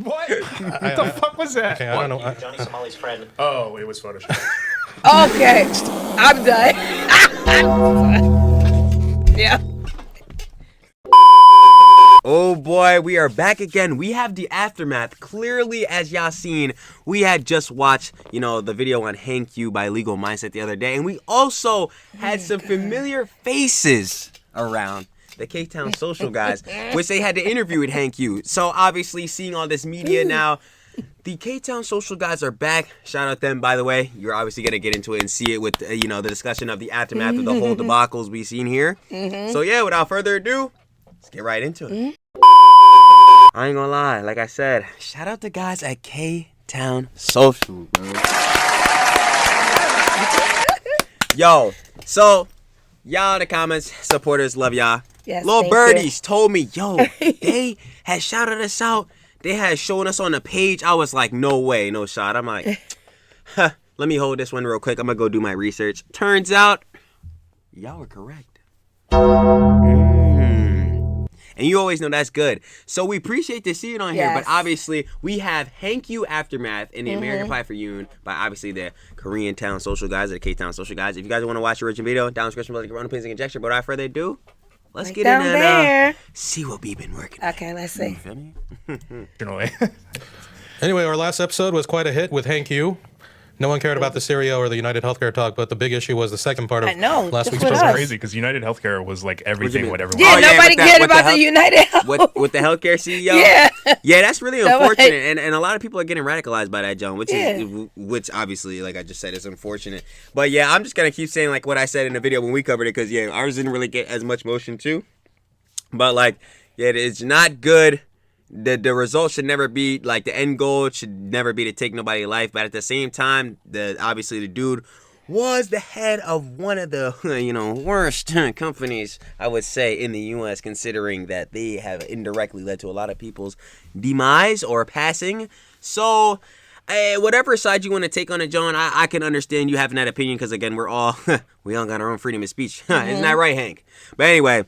What? What the fuck was that? Okay, I don't know. Johnny Somali's friend. Oh, it was Photoshop. Okay, I'm done. Yeah. Oh boy, we are back again. We have the aftermath. Clearly, as y'all seen, we had just watched, the video on Hank Yoo by Legal Mindset the other day, and we also had some familiar faces around the K-Town Social guys, which they had to interview with Hank Yoo. So obviously, seeing all this media now, the K-Town Social guys are back. Shout out them, by the way. You're obviously gonna get into it and see it with the discussion of the aftermath of the whole debacles we've seen here. So yeah, without further ado, let's get right into it. I ain't gonna lie, like I said, shout out the guys at K-Town Social, bro. Yo, so y'all in the comments, supporters, love y'all. Yes, Little birdies told me, yo, they had shouted us out. They had shown us on the page. I was like, no way, no shot. I'm like, huh, let me hold this one real quick. I'm gonna go do my research. Turns out, y'all were correct. And you always know that's good. So we appreciate to see it on here. But obviously, we have Hank Yoo Aftermath in the American Pie for Yoon by obviously the Korean Town Social guys, the K-Town Social guys. If you guys want to watch the original video, down in the description below, run opinions and conjecture. But without further ado, let's get in there and see what we've been working on. Okay, let's see. You feel me? Anyway, our last episode was quite a hit with Hank Yoo. No one cared about the Syria or the United Healthcare talk, but the big issue was the second part of last week's Which was program. crazy because United Healthcare was like everything, whatever. Yeah, nobody cared about the United Health. With the healthcare CEO? Yeah, that's really unfortunate. And a lot of people are getting radicalized by that, John, which obviously, like I just said, is unfortunate. But yeah, I'm just going to keep saying like what I said in the video when we covered it because, yeah, ours didn't really get as much motion too. But like, yeah, it's not good. The result should never be like the end goal should never be to take nobody's life, but at the same time, obviously the dude was the head of one of the worst companies I would say in the U.S. considering that they have indirectly led to a lot of people's demise or passing. So whatever side you want to take on it, John, I can understand you having that opinion because again we all got our own freedom of speech. Isn't that right, Hank? But anyway.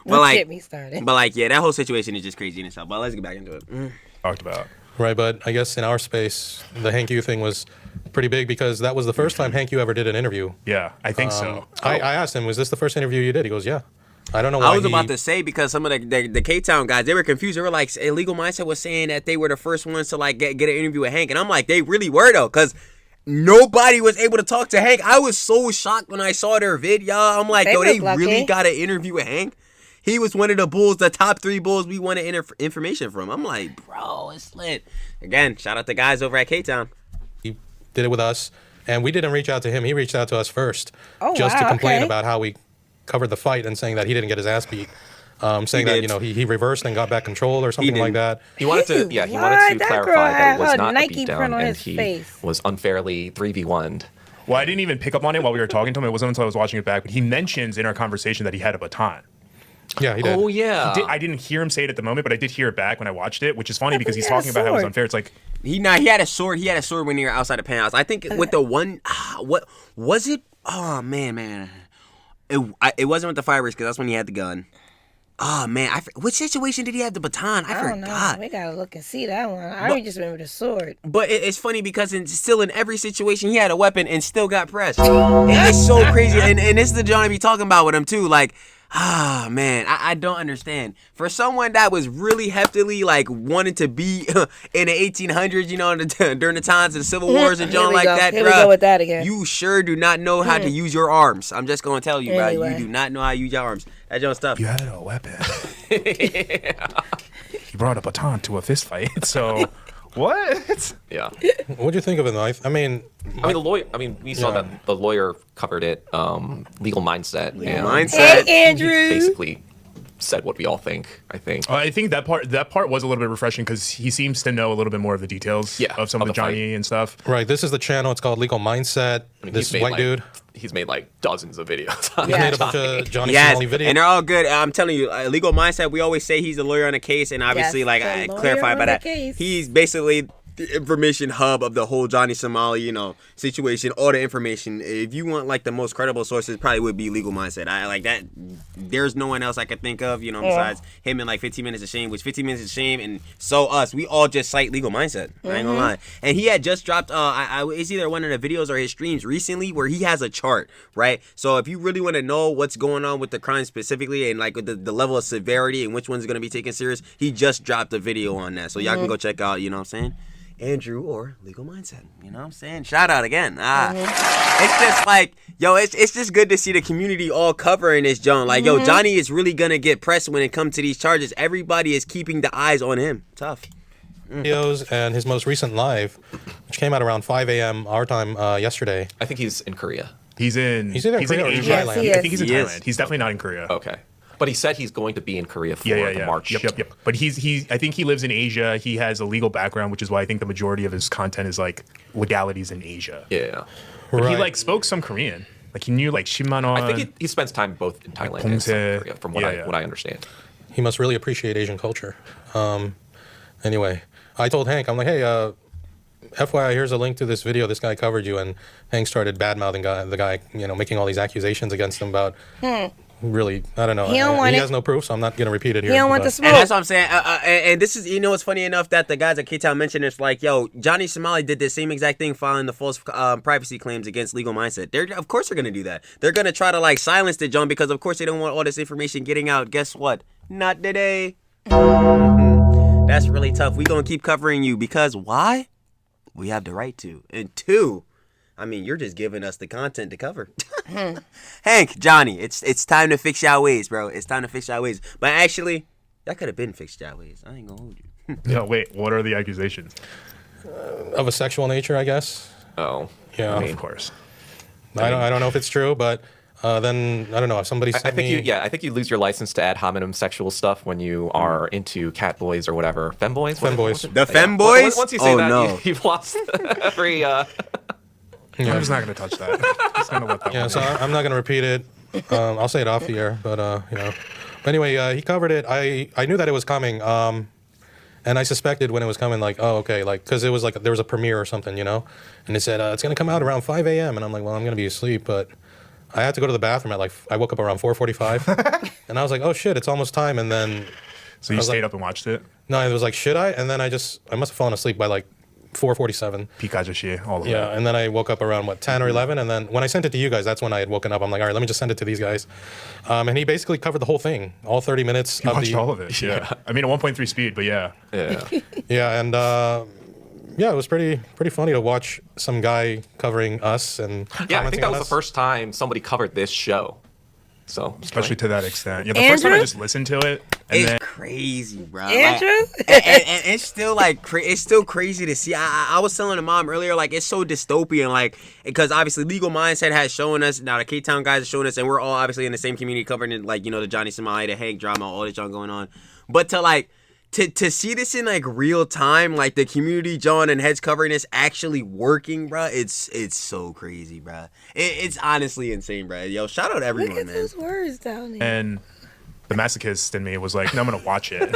Don't get me started. But like, yeah, that whole situation is just crazy in itself. But let's get back into it. Talked about. Right, but I guess in our space, the Hank Yoo thing was pretty big because that was the first time Hank Yoo ever did an interview. Yeah, I think so. I asked him, was this the first interview you did? He goes, yeah. I don't know why I was about to say because some of the K-Town guys, they were confused. They were like, Illegal Mindset was saying that they were the first ones to like get an interview with Hank. And I'm like, they really were though, because nobody was able to talk to Hank. I was so shocked when I saw their vid, y'all. I'm like, they really got an interview with Hank? He was one of the bulls, the top 3 bulls we wanted information from. I'm like, bro, it's lit. Again, shout out the guys over at K-Town. He did it with us, and we didn't reach out to him. He reached out to us first to complain about how we covered the fight and saying that he didn't get his ass beat. Saying that, he reversed and got back control or something like that. He wanted to clarify that it was not a beatdown and he was unfairly 3v1'd. Well, I didn't even pick up on it while we were talking to him. It wasn't until I was watching it back, but he mentions in our conversation that he had a baton. Yeah, he did. Oh, yeah. I didn't hear him say it at the moment, but I did hear it back when I watched it, which is funny because he's talking about how it was unfair. It's like he had a sword. He had a sword when he was outside the penthouse. I think with the one, what was it? Oh man, it wasn't with the fireworks because that's when he had the gun. Oh man, which situation did he have the baton? I forgot. Know. We gotta look and see that one. I just remember the sword. But it's funny because still in every situation he had a weapon and still got pressed. It's so crazy, and this is the John I be talking about with him too, like. Man, I don't understand. For someone that was really heftily like wanted to be in the 1800s, during the times of the Civil Wars and John like that, Here we go with that again. You sure do not know how to use your arms. I'm just gonna tell you, bro. You do not know how to use your arms. That's your stuff. You had a weapon. He brought a baton to a fist fight. So. What? Yeah. What'd you think of it, though? I mean, the lawyer. I mean, we saw that the lawyer covered it. Legal Mindset. Mindset. Hey, Andrew. He basically said what we all think. I think. I think that part was a little bit refreshing because he seems to know a little bit more of the details of some of the Johnny and stuff. Right. This is the channel. It's called Legal Mindset. This white dude. He's made like dozens of videos. He's made a bunch of Johnny Somali videos. And they're all good. I'm telling you, Legal Mindset, we always say he's the lawyer on the case, and obviously, I clarify by that. He's basically the information hub of the whole Johnny Somali, situation, all the information. If you want like the most credible sources, probably would be Legal Mindset. I like that. There's no one else I could think of, besides him and like 15 Minutes of Shame, which 15 Minutes of Shame and so us, we all just cite Legal Mindset. I ain't gonna lie. And he had just dropped, it's either one of the videos or his streams recently where he has a chart, right? So if you really want to know what's going on with the crime specifically and like the level of severity and which one's gonna be taken serious, he just dropped a video on that. So y'all can go check out, you know what I'm saying? Andrew or Legal Mindset. You know what I'm saying? Shout out again. It's just like, it's just good to see the community all covering this John. Like, Johnny is really gonna get pressed when it comes to these charges. Everybody is keeping the eyes on him. Tough. Videos and his most recent live, which came out around 5 a.m. our time yesterday. I think he's in Korea. He's either in Korea or Asia. Thailand. I think he's in Thailand. He's definitely not in Korea. Okay. But he said he's going to be in Korea for the March. Yep. But I think he lives in Asia. He has a legal background, which is why I think the majority of his content is like legalities in Asia. Yeah. But he like spoke some Korean. Like he knew like Shimano. I think he spends time both in Thailand and South Korea, from what I understand. He must really appreciate Asian culture. Anyway, I told Hank, I'm like, hey, FYI, here's a link to this video. This guy covered you, and Hank started bad-mouthing the guy, making all these accusations against him about. Really, I don't know. He has no proof, so I'm not going to repeat it here. He don't want the smoke. And that's what I'm saying. And this is, it's funny enough that the guys at K-Town mentioned it's like, Johnny Somali did the same exact thing filing the false privacy claims against Legal Mindset. Of course they're going to do that. They're going to try to like silence the John because of course they don't want all this information getting out. Guess what? Not today. That's really tough. We going to keep covering you because why? We have the right to. And two, you're just giving us the content to cover. Hank, Johnny, it's time to fix y'all ways, bro. It's time to fix y'all ways. But actually, that could have been fixed y'all ways. I ain't gonna hold you. No, wait. What are the accusations? Of a sexual nature, I guess. Oh, yeah, of course. I don't know if it's true, but then I don't know if somebody. I think you lose your license to ad hominem sexual stuff when you are into cat boys or whatever. Femboys. The femboys. Once you say that, you've lost every. I'm just not going to touch that. Just gonna let that so I'm not going to repeat it. I'll say it off the air, but But anyway, he covered it. I knew that it was coming, and I suspected when it was coming, like, oh, okay, like, because it was like there was a premiere or something, and they said it's going to come out around 5 a.m. and I'm like, well, I'm going to be asleep, but I had to go to the bathroom at I woke up around 4:45, and I was like, oh shit, it's almost time, and then. So you stayed up and watched it? No, it was like, should I? And then I must have fallen asleep by like 4:47. Pikachu, all of that. Yeah, and then I woke up around 10 or 11, and then when I sent it to you guys, that's when I had woken up. I'm like, all right, let me just send it to these guys, and he basically covered the whole thing, all 30 minutes. You watched all of it. Yeah. At 1.3 speed, but yeah. Yeah, and it was pretty funny to watch some guy covering us and I think that was the first time somebody covered this show. So especially to that extent. Yeah, the first time I just listened to it. It's crazy, bro. Andrew? And it's still like it's still crazy to see. I was telling the mom earlier, like it's so dystopian, like because obviously Legal Mindset has shown us, now the K-Town guys are showing us, and we're all obviously in the same community covering it, like the Johnny Somali, the Hank drama, all this junk going on. But to see this in like real time, like the community, John and heads covering this actually working, bro. It's so crazy, bro. It's honestly insane, bro. Yo, shout out to everyone, Look at man. those words down there. And the masochist in me was like, no, I'm gonna watch it.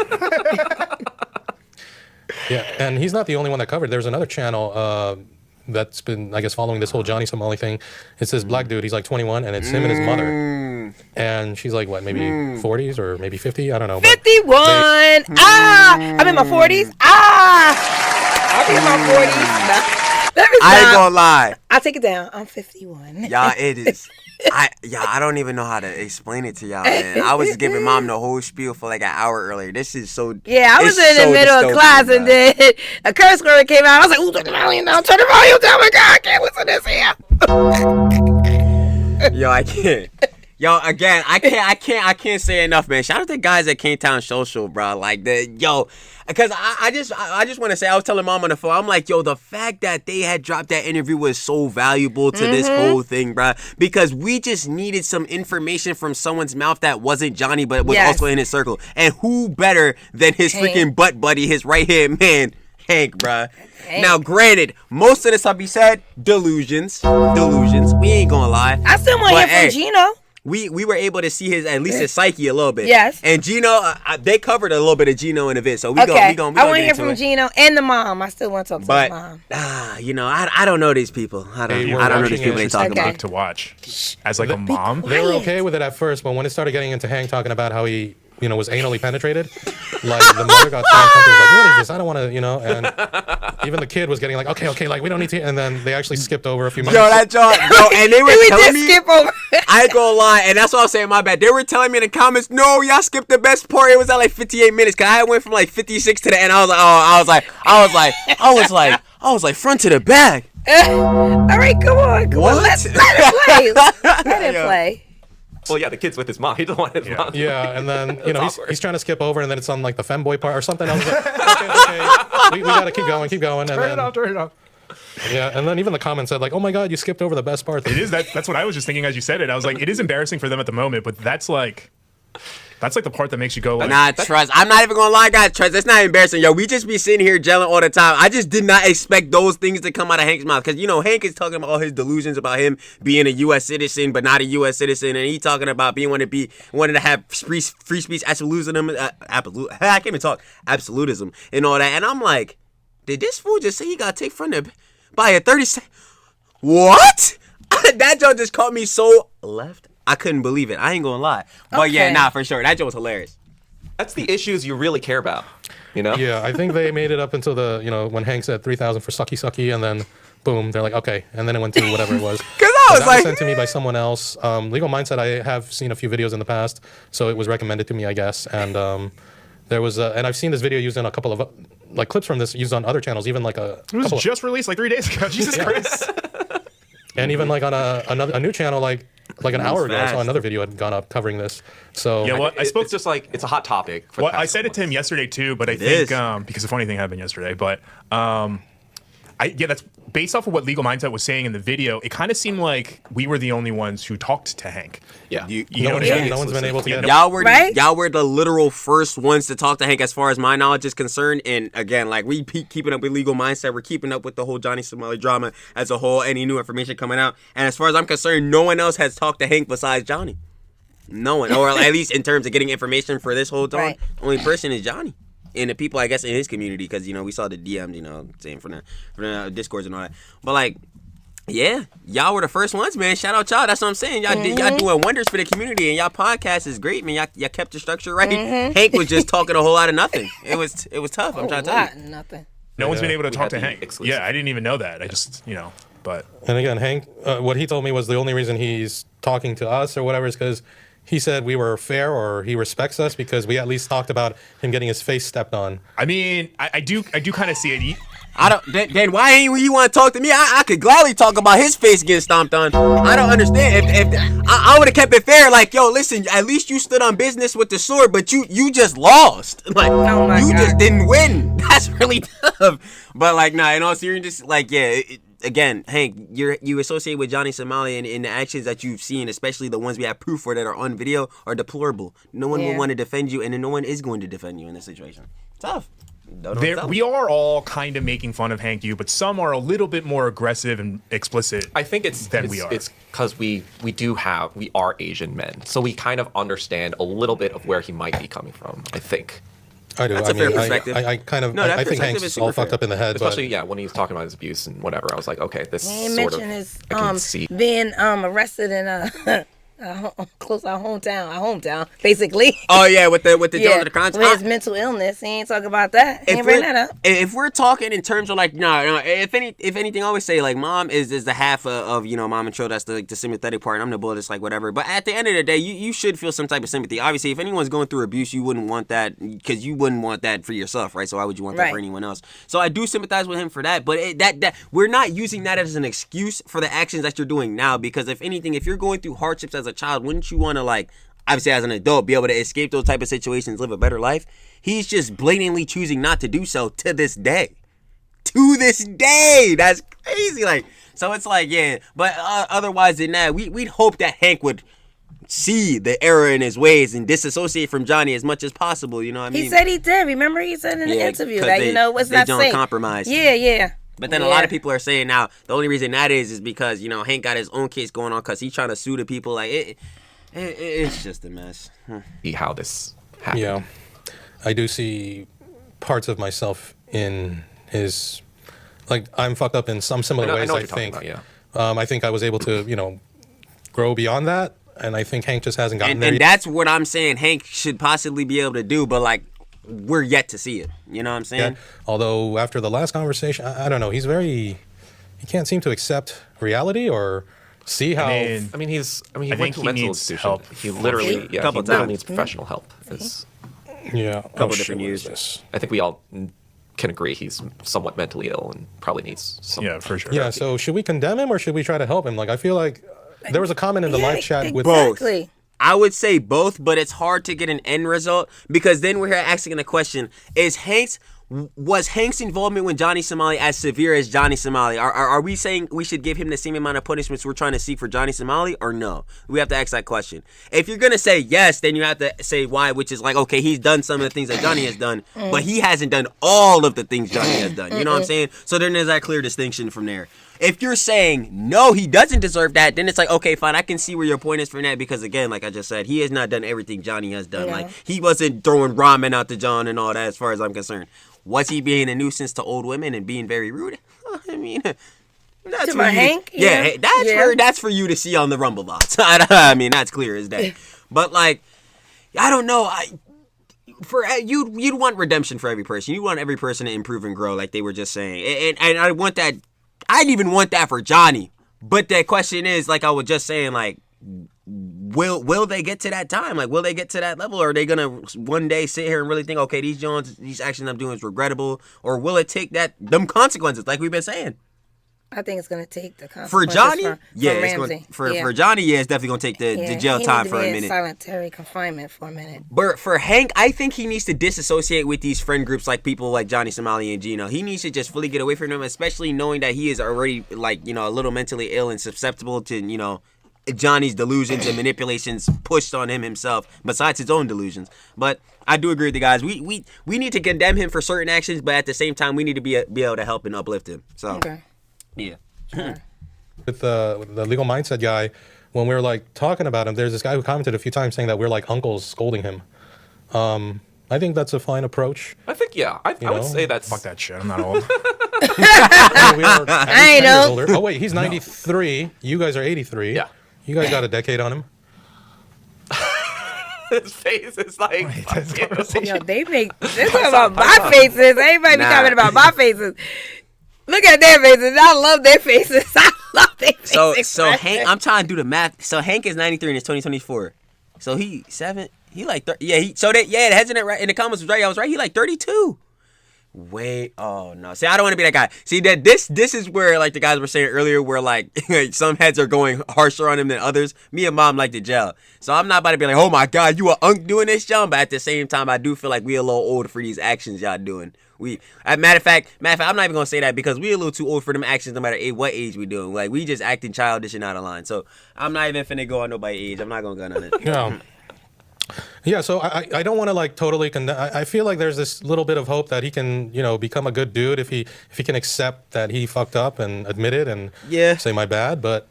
Yeah, and he's not the only one that covered. There's another channel that's been, I guess, following this whole Johnny Somali thing. It's this black dude. He's like 21, and it's him and his mother. And she's like, what, maybe 40s or maybe 50? I don't know. 51. I'm in my 40s. I'll be in my 40s. I ain't gonna lie. I'll take it down. I'm 51. Y'all, it is. I don't even know how to explain it to y'all, man. I was giving mom the whole spiel for like an hour earlier. This is so. Yeah, I was in the middle of class, and then a curse word came out. I was like, "Ooh, turn the volume down! Turn the volume down! My God, I can't listen to this here." Yo, I can't. Yo, again, I can't say enough, man. Shout out to the guys at K-Town Social, bro. Like because I just want to say, I was telling mom on the phone, I'm like, yo, the fact that they had dropped that interview was so valuable to this whole thing, bro. Because we just needed some information from someone's mouth that wasn't Johnny, but was also in his circle. And who better than his freaking butt buddy, his right hand man, Hank, bruh. Now, granted, most of the stuff he said, delusions. We ain't gonna lie. I still want to hear from Gino. we were able to see his at least his psyche a little bit. Yes. And Gino, they covered a little bit of Gino in the vid, so we I gonna want to hear from Gino and the mom. I still want to talk to the mom. I don't know these people. I don't know these people they talking about. To watch as like a mom. They were okay with it at first, but when it started getting into Hank talking about how he was anally penetrated, like the mother got so uncomfortable, like, what is this? I don't want to, and even the kid was getting like, okay, like we don't need to, and then they actually skipped over a few minutes. Yo, that John, and they were telling me, skip over. I ain't gonna lie, and that's what I'm saying, my bad. They were telling me in the comments, no, y'all skipped the best part. It was at like 58 minutes, cause I went from like 56 to the end. I was like front to the back. All right, come on, let it play. Let it play. Well, yeah, the kid's with his mom. He doesn't want his mom. Yeah, and then he's trying to skip over, and then it's on like the femboy part or something. I was like, okay, we gotta keep going, and turn it off. Yeah, and then even the comment said like, oh my god, you skipped over the best part. It is that's what I was just thinking as you said it. I was like, it is embarrassing for them at the moment, but that's like the part that makes you go like, trust. I'm not even gonna lie, guys. Trust. It's not embarrassing, yo. We just be sitting here gelling all the time. I just did not expect those things to come out of Hank's mouth, because Hank is talking about all his delusions about him being a U.S. citizen but not a U.S. citizen, and he talking about wanting to have free speech absolutism. I can't even talk absolutism and all that. And I'm like, did this fool just say he got take from the by a 30 What? That joke just caught me so left. I couldn't believe it. I ain't gonna lie. But for sure. That joke was hilarious. That's the issues you really care about, Yeah, I think they made it up until the, when Hank said 3,000 for sucky sucky, and then boom, they're like, okay. And then it went to whatever it was. Because I was like... sent to me by someone else. Legal Mindset, I have seen a few videos in the past, so it was recommended to me, I guess. And there was, and I've seen this video used in a couple of, like, clips from this used on other channels, even like a... It was just released like 3 days ago. Jesus Christ. And even like on a new channel, like an hour ago, I saw another video had gone up covering this. So yeah, well, it's just like it's a hot topic. I said it to him yesterday too, but I think because a funny thing happened yesterday. But that's based off of what Legal Mindset was saying in the video. It kind of seemed like we were the only ones who talked to Hank. Yeah, you know what I mean? No one's been able to get y'all were the literal first ones to talk to Hank, as far as my knowledge is concerned. And again, like, we keeping up with Legal Mindset, we're keeping up with the whole Johnny Somali drama as a whole. Any new information coming out, and as far as I'm concerned, no one else has talked to Hank besides Johnny. No one, or at least in terms of getting information for this whole time, only person is Johnny. And the people, I guess, in his community, because, we saw the DMs, saying from the Discords and all that. But, like, yeah, y'all were the first ones, man. Shout out y'all. That's what I'm saying. Y'all doing wonders for the community, and y'all podcast is great, man. Y'all kept the structure right. Hank was just talking a whole lot of nothing. It was tough. I'm trying to tell you. Nothing. No one's been able to talk to Hank. Exclusive. Yeah, I didn't even know that. I just, but. And again, Hank, what he told me was the only reason he's talking to us or whatever is because he said we were fair, or he respects us because we at least talked about him getting his face stepped on. I mean, I do kind of see it. Then why ain't you want to talk to me? I could gladly talk about his face getting stomped on. I don't understand. If I would have kept it fair, like, yo, listen, at least you stood on business with the sword, but you just lost. Like, you just didn't win. That's really tough. But like, nah, in all seriousness, like, yeah. Again, Hank, you associate with Johnny Somali, and the actions that you've seen, especially the ones we have proof for that are on video, are deplorable. No one will want to defend you, and no one is going to defend you in this situation. Tough. We are all kind of making fun of Hank Yoo, but some are a little bit more aggressive and explicit. I think we are. It's because we are Asian men, so we kind of understand a little bit of where he might be coming from. I think. I do. That's a fair perspective. I think Hank's all fucked up in the head. Especially, when he's talking about his abuse and whatever. I was like, okay, this sort of... his being arrested in close our hometown, basically. Oh yeah, with the Jones of the Crime. With his mental illness, he ain't talking about that. He ain't bring that up. If we're talking in terms of like, if anything, I always say like, mom is the half of mom and Cho. That's the sympathetic part, and I'm the bullet. It's like whatever. But at the end of the day, you should feel some type of sympathy. Obviously, if anyone's going through abuse, you wouldn't want that, because you wouldn't want that for yourself, right? So why would you want that for anyone else? So I do sympathize with him for that. But that we're not using that as an excuse for the actions that you're doing now, because if anything, if you're going through hardships as a child, wouldn't you want to, like, obviously as an adult, be able to escape those type of situations, live a better life? He's just blatantly choosing not to do so to this day. That's crazy. Like, so it's like, yeah. But otherwise than that, we'd hope that Hank would see the error in his ways and disassociate from Johnny as much as possible. You know what I mean? He said he did. Remember, he said in the interview that what's not safe. Compromise. Yeah. But then a lot of people are saying now the only reason that is because Hank got his own case going on because he's trying to sue the people. Like, It's just a mess. See how this happened. Yeah, I do see parts of myself in his, like, I'm fucked up in some similar ways. I think. I think I was able to, grow beyond that, and I think Hank just hasn't gotten there. And that's what I'm saying. Hank should possibly be able to do, but like, we're yet to see it. You know what I'm saying? Yeah. Although after the last conversation, I don't know. He can't seem to accept reality or see how. He went to a mental institution. Help. He literally, needs professional help. A couple different years. I think we all can agree he's somewhat mentally ill and probably needs some. Yeah, for sure. Yeah. So should we condemn him or should we try to help him? Like, I feel like there was a comment in the live chat with both. I would say both, but it's hard to get an end result because then we're here asking the question: was Hank's involvement with Johnny Somali as severe as Johnny Somali? Are we saying we should give him the same amount of punishments we're trying to seek for Johnny Somali, or no? We have to ask that question. If you're gonna say yes, then you have to say why, which is like, okay, he's done some of the things that Johnny has done, but he hasn't done all of the things Johnny has done. You know what I'm saying? So then there's that clear distinction from there. If you're saying no, he doesn't deserve that, then it's like, okay, fine, I can see where your point is for that because again, like I just said, he has not done everything Johnny has done. Yeah. Like he wasn't throwing ramen out to John and all that, as far as I'm concerned. Was he being a nuisance to old women and being very rude? I mean, that's to my Hank. Yeah, that's for you to see on the Rumble bots. I mean, that's clear as day. But like, I don't know. You'd want redemption for every person. You want every person to improve and grow, like they were just saying. And I want that. I'd even want that for Johnny. But the question is, like I was just saying, like, will they get to that time? Like, will they get to that level? Or are they gonna one day sit here and really think, okay, these actions I'm doing is regrettable? Or will it take them consequences, like we've been saying? I think it's gonna take the consequences for Johnny. For Johnny, it's definitely gonna take the jail time for a minute. Solitary confinement for a minute. But for Hank, I think he needs to disassociate with these friend groups, like people like Johnny Somali and Gino. He needs to just fully get away from them, especially knowing that he is already like a little mentally ill and susceptible to Johnny's delusions and manipulations pushed on him himself, besides his own delusions. But I do agree with the guys. We need to condemn him for certain actions, but at the same time, we need to be able to help and uplift him. So. Okay. Yeah. Sure. With the legal mindset guy, when we were like talking about him, there's this guy who commented a few times saying that we're like uncles scolding him. I think that's a fine approach. I think I would say that's fuck that shit. I'm not old. I know. Oh wait, he's 93. No. You guys are 83. Yeah. You guys got a decade on him. His face is like. Yo, they talking about my faces. Everybody be talking about my faces. Look at their faces. I love their faces. I love their faces. So Hank, I'm trying to do the math. So Hank is 93 and it's 2024. So he 7. He like 30. Yeah. The heads in it right in the comments was right. I was right. He like 32. Wait. Oh no. See, I don't want to be that guy. See that this is where like the guys were saying earlier, where like some heads are going harsher on him than others. Me and Mom like to gel. So I'm not about to be like, oh my God, you a unk doing this, John. But at the same time, I do feel like we a little old for these actions y'all doing. Matter of fact, I'm not even gonna say that because we a little too old for them actions no matter what age we doing. Like we just acting childish and out of line. So I'm not even finna go on nobody's age. I'm not gonna gun on it. Yeah. Yeah, so I don't want to like totally condemn. I feel like there's this little bit of hope that he can, become a good dude if he can accept that he fucked up and admit it and say my bad. But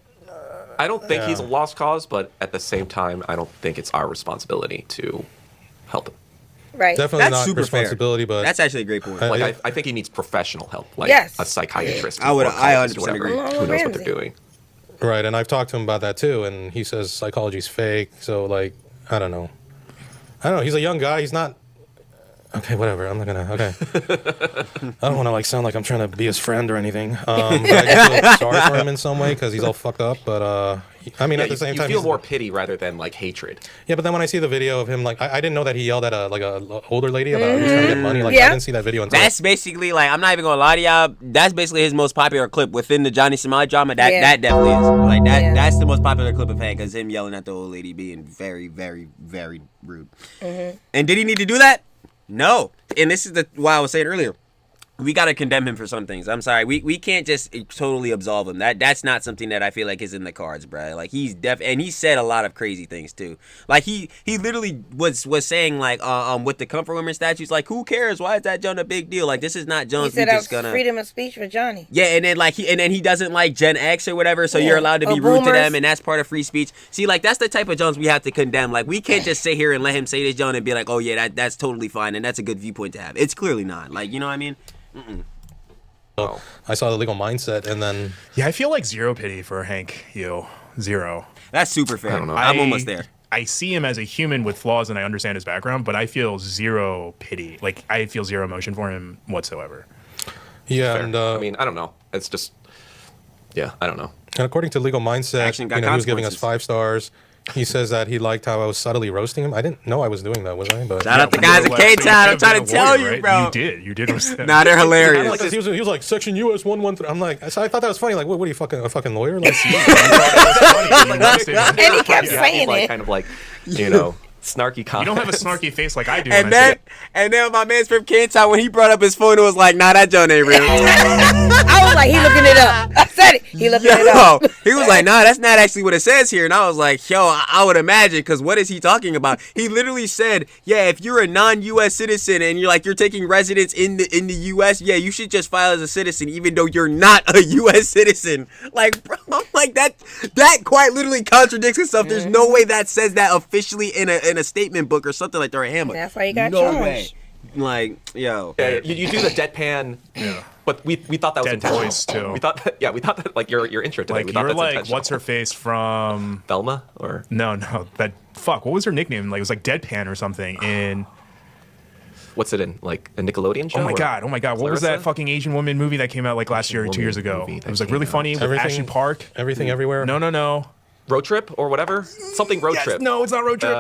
I don't think he's a lost cause. But at the same time, I don't think it's our responsibility to help him. Right. Definitely that's not super responsibility, fair. but that's actually a great point. I think he needs professional help, like a psychiatrist. I 100% agree. Who knows what they're doing? Right, and I've talked to him about that too, and he says psychology's fake. So like, I don't know. He's a young guy. He's not. Okay, whatever. I'm not gonna. Okay. I don't want to like sound like I'm trying to be his friend or anything. I just feel sorry for him in some way because he's all fucked up. But at the same time, you feel more pity rather than like hatred. Yeah, but then when I see the video of him, like I didn't know that he yelled at a older lady about he was trying to get money. Like I didn't see that video until. That's basically like I'm not even gonna lie to y'all. That's basically his most popular clip within the Johnny Somali drama. That definitely is like that. Yeah. That's the most popular clip of Hank, because him yelling at the old lady being very, very, very rude. Mm-hmm. And did he need to do that? No. And this is why I was saying earlier. we got to condemn him for some things. I'm sorry. We can't just totally absolve him. That's not something that I feel like is in the cards, bro. Like he's and he said a lot of crazy things too. Like he literally was saying like with the comfort women statues, like who cares? Why is that Joan a big deal? Like this is not Jones. He said that was freedom of speech for Johnny. Yeah, and then he doesn't like Gen X or whatever, so you're allowed to be rude to them, and that's part of free speech. See, like that's the type of Jones we have to condemn. Like we can't just sit here and let him say this Joan and be like, oh yeah, that's totally fine and that's a good viewpoint to have. It's clearly not. Like you know what I mean? Oh. I saw the legal mindset, and then I feel like zero pity for Hank Yoo. Zero. That's super fair. I don't know. I'm almost there. I see him as a human with flaws, and I understand his background, but I feel zero pity. Like I feel zero emotion for him whatsoever. Yeah, Fair. and I mean, I don't know. It's just, I don't know. And according to legal mindset, he was giving us 5 stars. He says that he liked how I was subtly roasting him. I didn't know I was doing that, was I? But shout out the guys at K-Town. I'm trying to tell you, bro. You did. Nah, they're hilarious. like he was like section US 113. I'm like, so I thought that was funny. Like, what are you a fucking lawyer? Like, and he kept saying like, it. Kind of like, snarky comment. You don't have a snarky face like I do. And then my man's from K-Town, when he brought up his phone, it was like, nah, that John ain't real. I was like, he looking it up. I said it. He looking it up. He was like, nah, that's not actually what it says here. And I was like, yo, I would imagine, because what is he talking about? He literally said, yeah, if you're a non-U.S. citizen and you're taking residence in the U.S., yeah, you should just file as a citizen, even though you're not a U.S. citizen. Like, bro, I'm like, that quite literally contradicts itself. There's no way that says that officially in a statement book or something like that, or a handbook. That's why you got no charged. way. Like, yo. Yeah, you do the deadpan, but we thought that was Dead intentional. voice, too. We thought that like your intro today. Like We thought you're that's like, intentional. what's her face from? Velma or No, that fuck. What was her nickname? Like it was like Deadpan or something in. what's it in? Like a Nickelodeon show? Oh my god! What was that Clarissa? fucking Asian woman movie that came out like last year or 2 years woman ago? movie It that was like came really out. funny with Ashton Park. Everything everywhere. No. Road Trip or whatever? Something Road Trip. No, it's not Road Trip.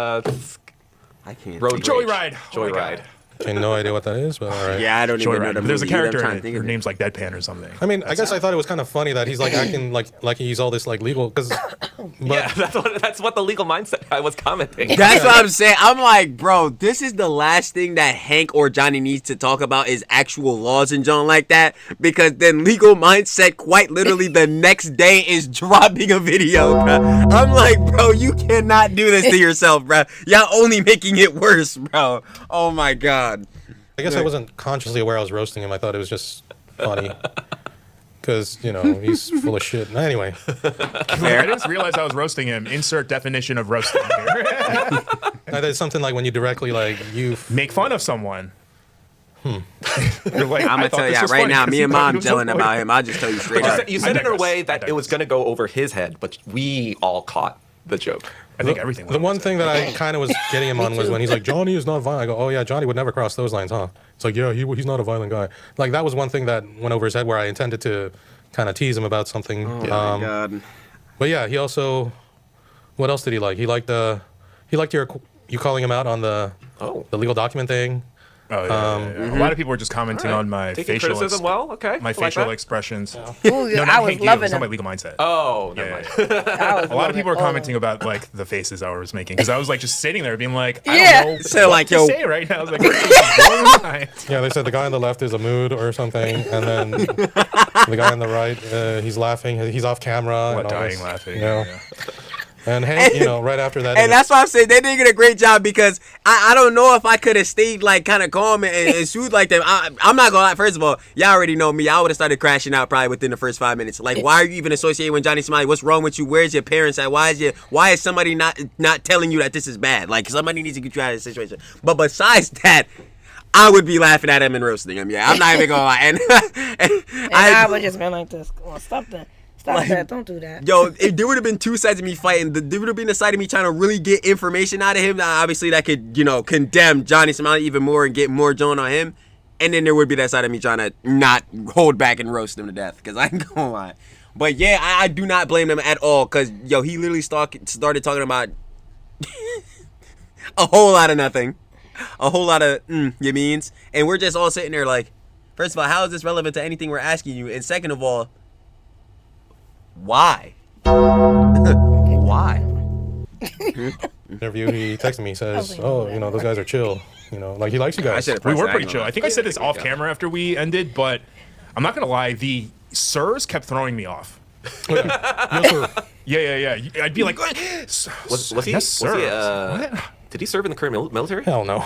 I can't. Road Joyride. Rage. Oh my Joyride. God. I have no idea what that is, but all right. Yeah, I don't even know Joyride. the But there's a movie either. I'm character trying in to think it. Her of it. name's like Deadpan or something. I mean, I guess I thought it was kind of funny that he's like acting like he's all this like legal because. Yeah, that's what the legal mindset guy was commenting. That's what I'm saying. I'm like, bro, this is the last thing that Hank or Johnny needs to talk about is actual laws and John like that, because then legal mindset quite literally the next day is dropping a video, bro. I'm like, bro, you cannot do this to yourself, bro. Y'all only making it worse, bro. Oh my god. I guess I wasn't consciously aware I was roasting him. I thought it was just funny. Because, he's full of shit. Anyway. I just realized I was roasting him. Insert definition of roasting here. It's something like when you directly, Make fun of someone. You're like, I'm I gonna thought tell this you was right funny now, 'cause me you and thought mom it was so telling funny. about him. I'll just tell you straight up. You said it in a digress. way that it was going to go over his head, but we all caught the joke. I think everything. the one thing that I kind of was getting him on was when he's like, Johnny is not violent. I go, oh yeah, Johnny would never cross those lines, huh? It's like, yeah, he's not a violent guy. Like that was one thing that went over his head where I intended to kind of tease him about something. Oh my god. But yeah, he also, what else did he like? He liked you calling him out on the legal document thing. Oh, yeah. A lot of people were just commenting on my Taking facial criticism well, okay. my I like facial that. expressions. Ooh, No, I not was Hank Yoo, loving it's not him. my legal mindset. Oh, Yeah. never mind. A lot of people were commenting about like the faces I was making because I was like just sitting there being like, I Yeah. don't know So, what like, to yo- say right now. I was like, what is going on? Yeah, they said the guy on the left is a mood or something, and then the guy on the right, he's laughing. He's off camera. What, and all dying this, laughing? Yeah. And Hank, right after that. And that's why I'm saying they did a great job, because I don't know if I could have stayed like kind of calm and soothed like them. I'm not gonna lie. First of all, y'all already know me. I would have started crashing out probably within the first 5 minutes. Like, why are you even associating with Johnny Somali? What's wrong with you? Where's your parents at? Why is somebody not telling you that this is bad? Like, somebody needs to get you out of this situation. But besides that, I would be laughing at him and roasting him. Yeah, I'm not even gonna lie. And I would just been like this. Come on, stop that. Stop that. Don't do that. Yo, if there would have been two sides of me fighting, there would have been a side of me trying to really get information out of him. Obviously, that could, condemn Johnny Somali even more and get more Joan on him. And then there would be that side of me trying to not hold back and roast him to death, because I ain't gonna lie. But yeah, I do not blame him at all, because, he literally started talking about a whole lot of nothing. A whole lot of, you means? And we're just all sitting there like, first of all, how is this relevant to anything we're asking you? And second of all, why? Why? interview, he texted me. He says, "Oh, those guys are chill." You know, like he likes you guys. I said it We first, were I pretty ain't chill. gonna I think I said this off camera after we ended, but I'm not gonna lie. The sirs kept throwing me off. Yes, sir. Yeah. I'd be like, Was he? Yes, sir. What? Did he serve in the Korean military? Hell no.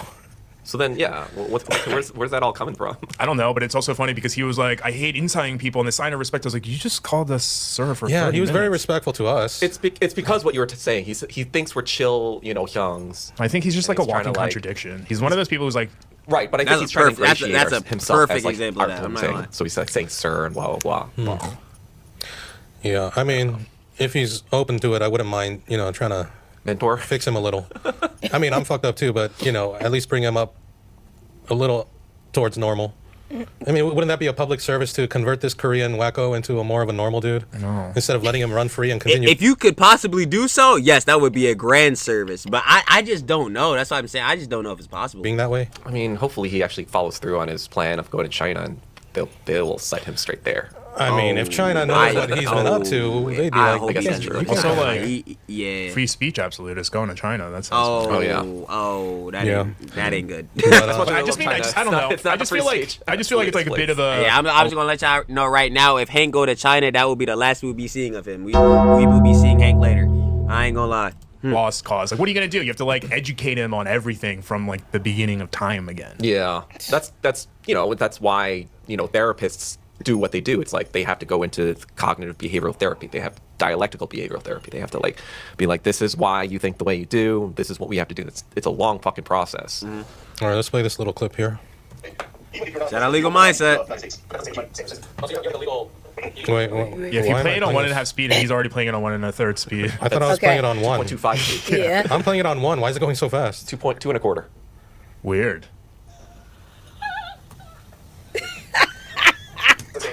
So then, yeah, where's that all coming from? I don't know, but it's also funny because he was like, I hate insulting people, and the sign of respect. I was like, you just called us sir for Yeah, 30 he was very minutes. respectful to us. It's because what you were saying. He thinks we're chill, hyungs. I think he's just like a he's trying walking to, like- contradiction. He's one of those people who's like, Right, but I think That's he's a trying to perfect- that's a- ingratiate that's a himself perfect as like example of that, I'm not gonna lie. So he's like saying sir and blah blah blah. Yeah, I mean, if he's open to it, I wouldn't mind, trying to Mentor. fix him a little. I mean, I'm fucked up too, but, at least bring him up a little towards normal. I mean, wouldn't that be a public service to convert this Korean wacko into a more of a normal dude? No. Instead of letting him run free and continue. If you could possibly do so, yes, that would be a grand service. But I just don't know. That's what I'm saying. I just don't know if it's possible. being that way. I mean, hopefully he actually follows through on his plan of going to China, and they'll set him straight there. I mean, if China knows what he's been up to, they'd be I like, hope I guess "You that's can't- true. you can't Also, do like, that." yeah. free speech absolutist going to China. That sounds. That ain't good. But, I just mean, I don't know. It's not I just free feel like speech. it's like a bit of a. Yeah, I'm just gonna let y'all know right now. If Hank go to China, that will be the last we'll be seeing of him. We will be seeing Hank later. I ain't gonna lie. lost cause. Like, what are you gonna do? You have to like educate him on everything from like the beginning of time again. Yeah, that's why therapists do what they do. It's like they have to go into cognitive behavioral therapy. They have dialectical behavioral therapy. They have to like be like, this is why you think the way you do. This is what we have to do. It's a long fucking process. All right, let's play this little clip here. Is that a legal mindset? Wait, Yeah, if you play it on 1.5 speed and he's already playing it on 1.33 speed. I thought I was Okay. playing it on 1. 1.25 speed. Yeah. I'm playing it on 1. Why is it going so fast? 2.125. Weird.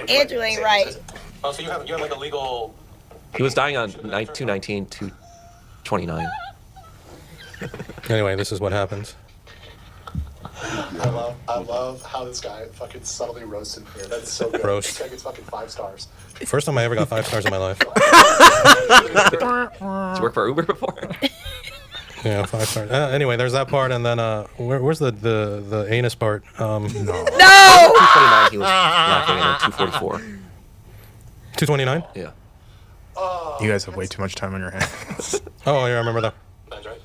Andrew ain't right. Oh, so you have like a legal. He was dying on 219, 229. Anyway, this is what happens. I love how this guy fucking subtly roasted me. That's so good. Roast. This guy gets fucking 5 stars. First time I ever got 5 stars in my life. Did you work for Uber before? Yeah, 5 stars. Anyway, there's that part, and then where's the anus part? No. No. 229, he was laughing at 244. 229. Yeah. You guys have way too much time on your hands. Oh, yeah, I remember that. That's right.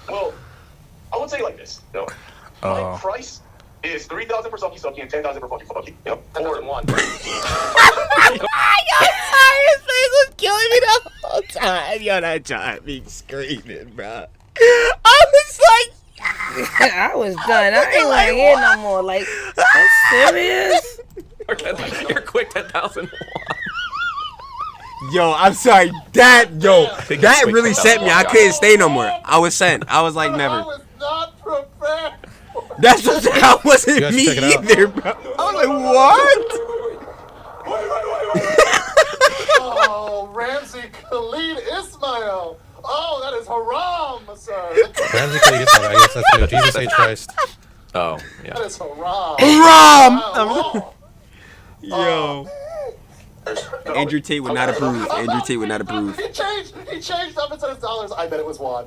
Well, I would say like this. My price is 3,000 for sucky and 10,000 for fucky fucky. Yep. 4 and 1. His face was killing me the whole time. Yo, that drive me screaming, bro. I was like, I was done. I ain't want to hear no more. Like, that's serious. You're quick 10,000. yo, I'm sorry. That really sent me. I couldn't stay no more. I was sent. I was like, I never. was not prepared. That's what that wasn't You guys me check it out. either, bro. I was like, what? Wait. Oh, Ramsey Khalid Ismail. Oh, that is haram, sir. Ramsey Khalid Ismail, I guess that's new. Jesus H. Christ. Oh, That yeah. is haram. Rum! Yo. Andrew Tate would not approve. Andrew Tate would not approve. He changed up instead of dollars. I bet it was 1.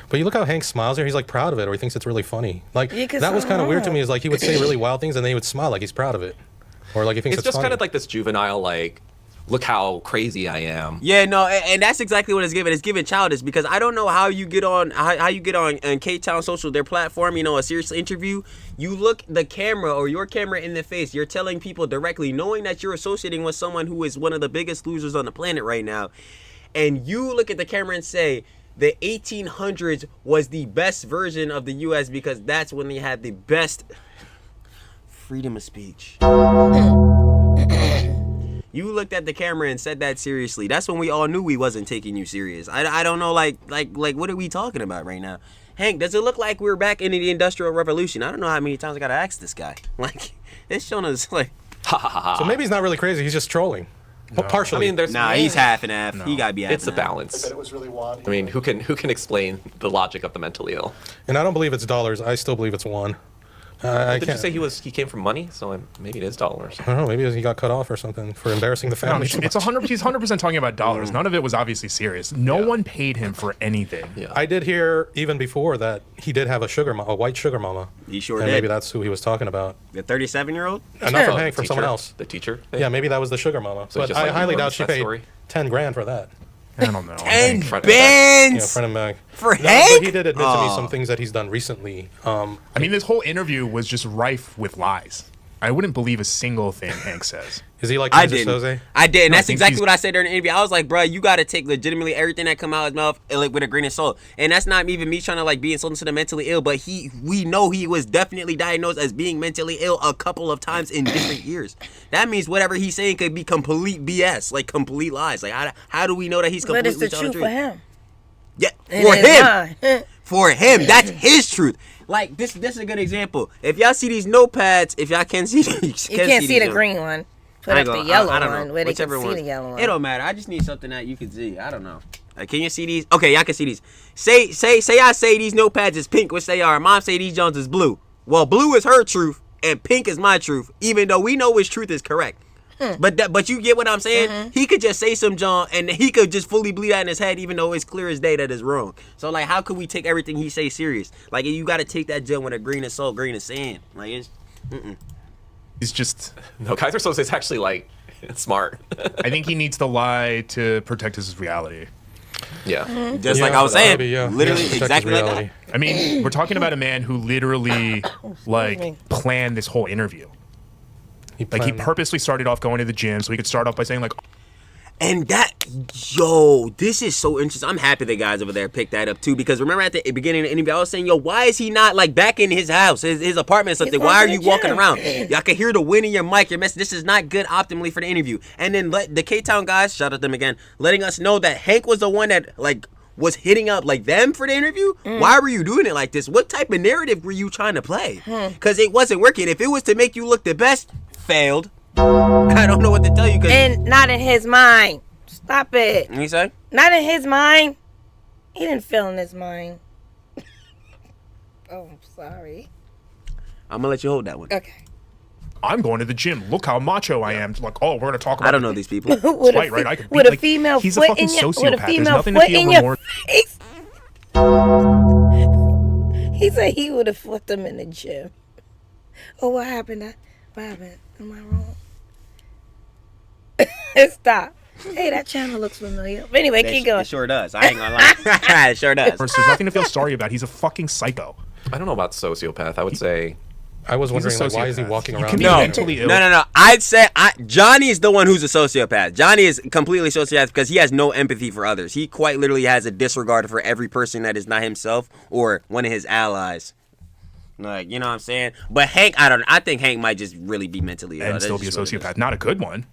But you look how Hank smiles here. He's like proud of it, or he thinks it's really funny. Like Yeah, 'cause that was kind of weird to I me. Is like he would say really wild things, and then he would smile like he's proud of it, or like he thinks It's just funny. kind of like this juvenile, like, look how crazy I am. Yeah, no, and that's exactly what it's given. It's given childish because I don't know how you get on K-Town Social, their platform, a serious interview. You look the camera or your camera in the face. You're telling people directly, knowing that you're associating with someone who is one of the biggest losers on the planet right now. And you look at the camera and say, the 1800s was the best version of the U.S. because that's when they had the best freedom of speech. You looked at the camera and said that seriously. That's when we all knew we wasn't taking you serious. I don't know, like what are we talking about right now? Hank, does it look like we're back in the Industrial Revolution? I don't know how many times I gotta ask this guy. Like, it's showing us like. So maybe he's not really crazy. He's just trolling. Well, I partially. mean, there's He's half and half. He gotta be half. it's a and half. I balance. bet it was really 1. I mean, who can explain the logic of the mentally ill? And I don't believe it's dollars. I still believe it's 1. Did you say he came from money? So maybe it is dollars. I don't know. Maybe he got cut off or something for embarrassing the family. It's 100. He's 100% talking about dollars. None of it was obviously serious. No one paid him for anything. Yeah. I did hear even before that he did have a white sugar mama. He sure and did. Maybe that's who he was talking about. The 37-year-old? Not from Hank, from someone else. The teacher. Yeah, maybe that was the sugar mama. So but I highly doubt she paid story? $10,000 for that. I don't know. 10 front bands Front and back. for No, Hank? but he did admit to me some things that he's done recently. I mean, this whole interview was just rife with lies. I wouldn't believe a single thing Hank says. Is he like I Mr. did. Soze? I did, and No, I that's think exactly he's- what I said during the interview. I was like, bro, you got to take legitimately everything that come out of his mouth like with a grain of salt. And that's not even me trying to like be insulting to the mentally ill, but we know he was definitely diagnosed as being mentally ill a couple of times in different years. That means whatever he's saying could be complete BS, like complete lies. Like how do we know that he's But completely it's the telling truth for him. Yeah, It for is him. mine. For him, that's his truth. Like this is a good example. If y'all see these notepads, if y'all can see these, You can't see the these, green one. Put I up ain't the gonna- yellow I don't one know. where they can Whichever see one. the yellow one. It don't matter. I just need something that you can see. I don't know. Like, can you see these? Okay, y'all can see these. Say I say these notepads is pink, which they are. Mom say these Jones is blue. Well, blue is her truth and pink is my truth, even though we know which truth is correct. But you get what I'm saying? He could just say some John and he could just fully bleed out in his head, even though it's clear as day that is wrong. So like, how could we take everything he say serious? Like, you got to take that John with a grain of salt, grain of sand. Like it's. He's just. No, Kaiser Soze is actually like smart. I think he needs to lie to protect his reality. Yeah. Just Yeah, like I was saying, maybe, yeah. literally Protect his exactly like reality. that. I mean, we're talking about a man who literally planned this whole interview. He planned- purposely started off going to the gym so he could start off by saying like, And this is so interesting. I'm happy the guys over there picked that up too, because remember at the beginning of the interview, I was saying, why is he not like back in his house, his apartment or something? Why are you walking around? Y'all can hear the wind in your mic, your message. This is not good optimally for the interview. And then the K-Town guys, shout out to them again, letting us know that Hank was the one that like was hitting up like them for the interview. Why were you doing it like this? What type of narrative were you trying to play? Because it wasn't working. If it was to make you look the best, failed. I don't know what to tell you. And not in his mind. Stop it. You say? Not in his mind. He didn't feel in his mind. Oh, I'm sorry. I'm gonna let you hold that one. Okay. I'm going to the gym. Look how macho I am. Like, oh, we're going to talk about I don't know these people. With Right, right. I could with beat, a like, female he's a foot fucking in your, sociopath. with a There's female nothing to foot feel in your remorse. face. He said he would have flipped him in the gym. Oh, what happened? What happened? Am I wrong? Stop. Hey, that channel looks familiar. But anyway, keep going. It sure does. I ain't gonna lie. It sure does. First, there's nothing to feel sorry about. He's a fucking psycho. I don't know about sociopath. I would say I was He's a wondering, like, why is he sociopath. walking You around? can be No, mentally ill. no. I'd say Johnny is the one who's a sociopath. Johnny is completely sociopath because he has no empathy for others. He quite literally has a disregard for every person that is not himself or one of his allies. Like, you know what I'm saying? But Hank, I think Hank might just really be mentally ill. And That's still be a just what it is. sociopath. Not a good one.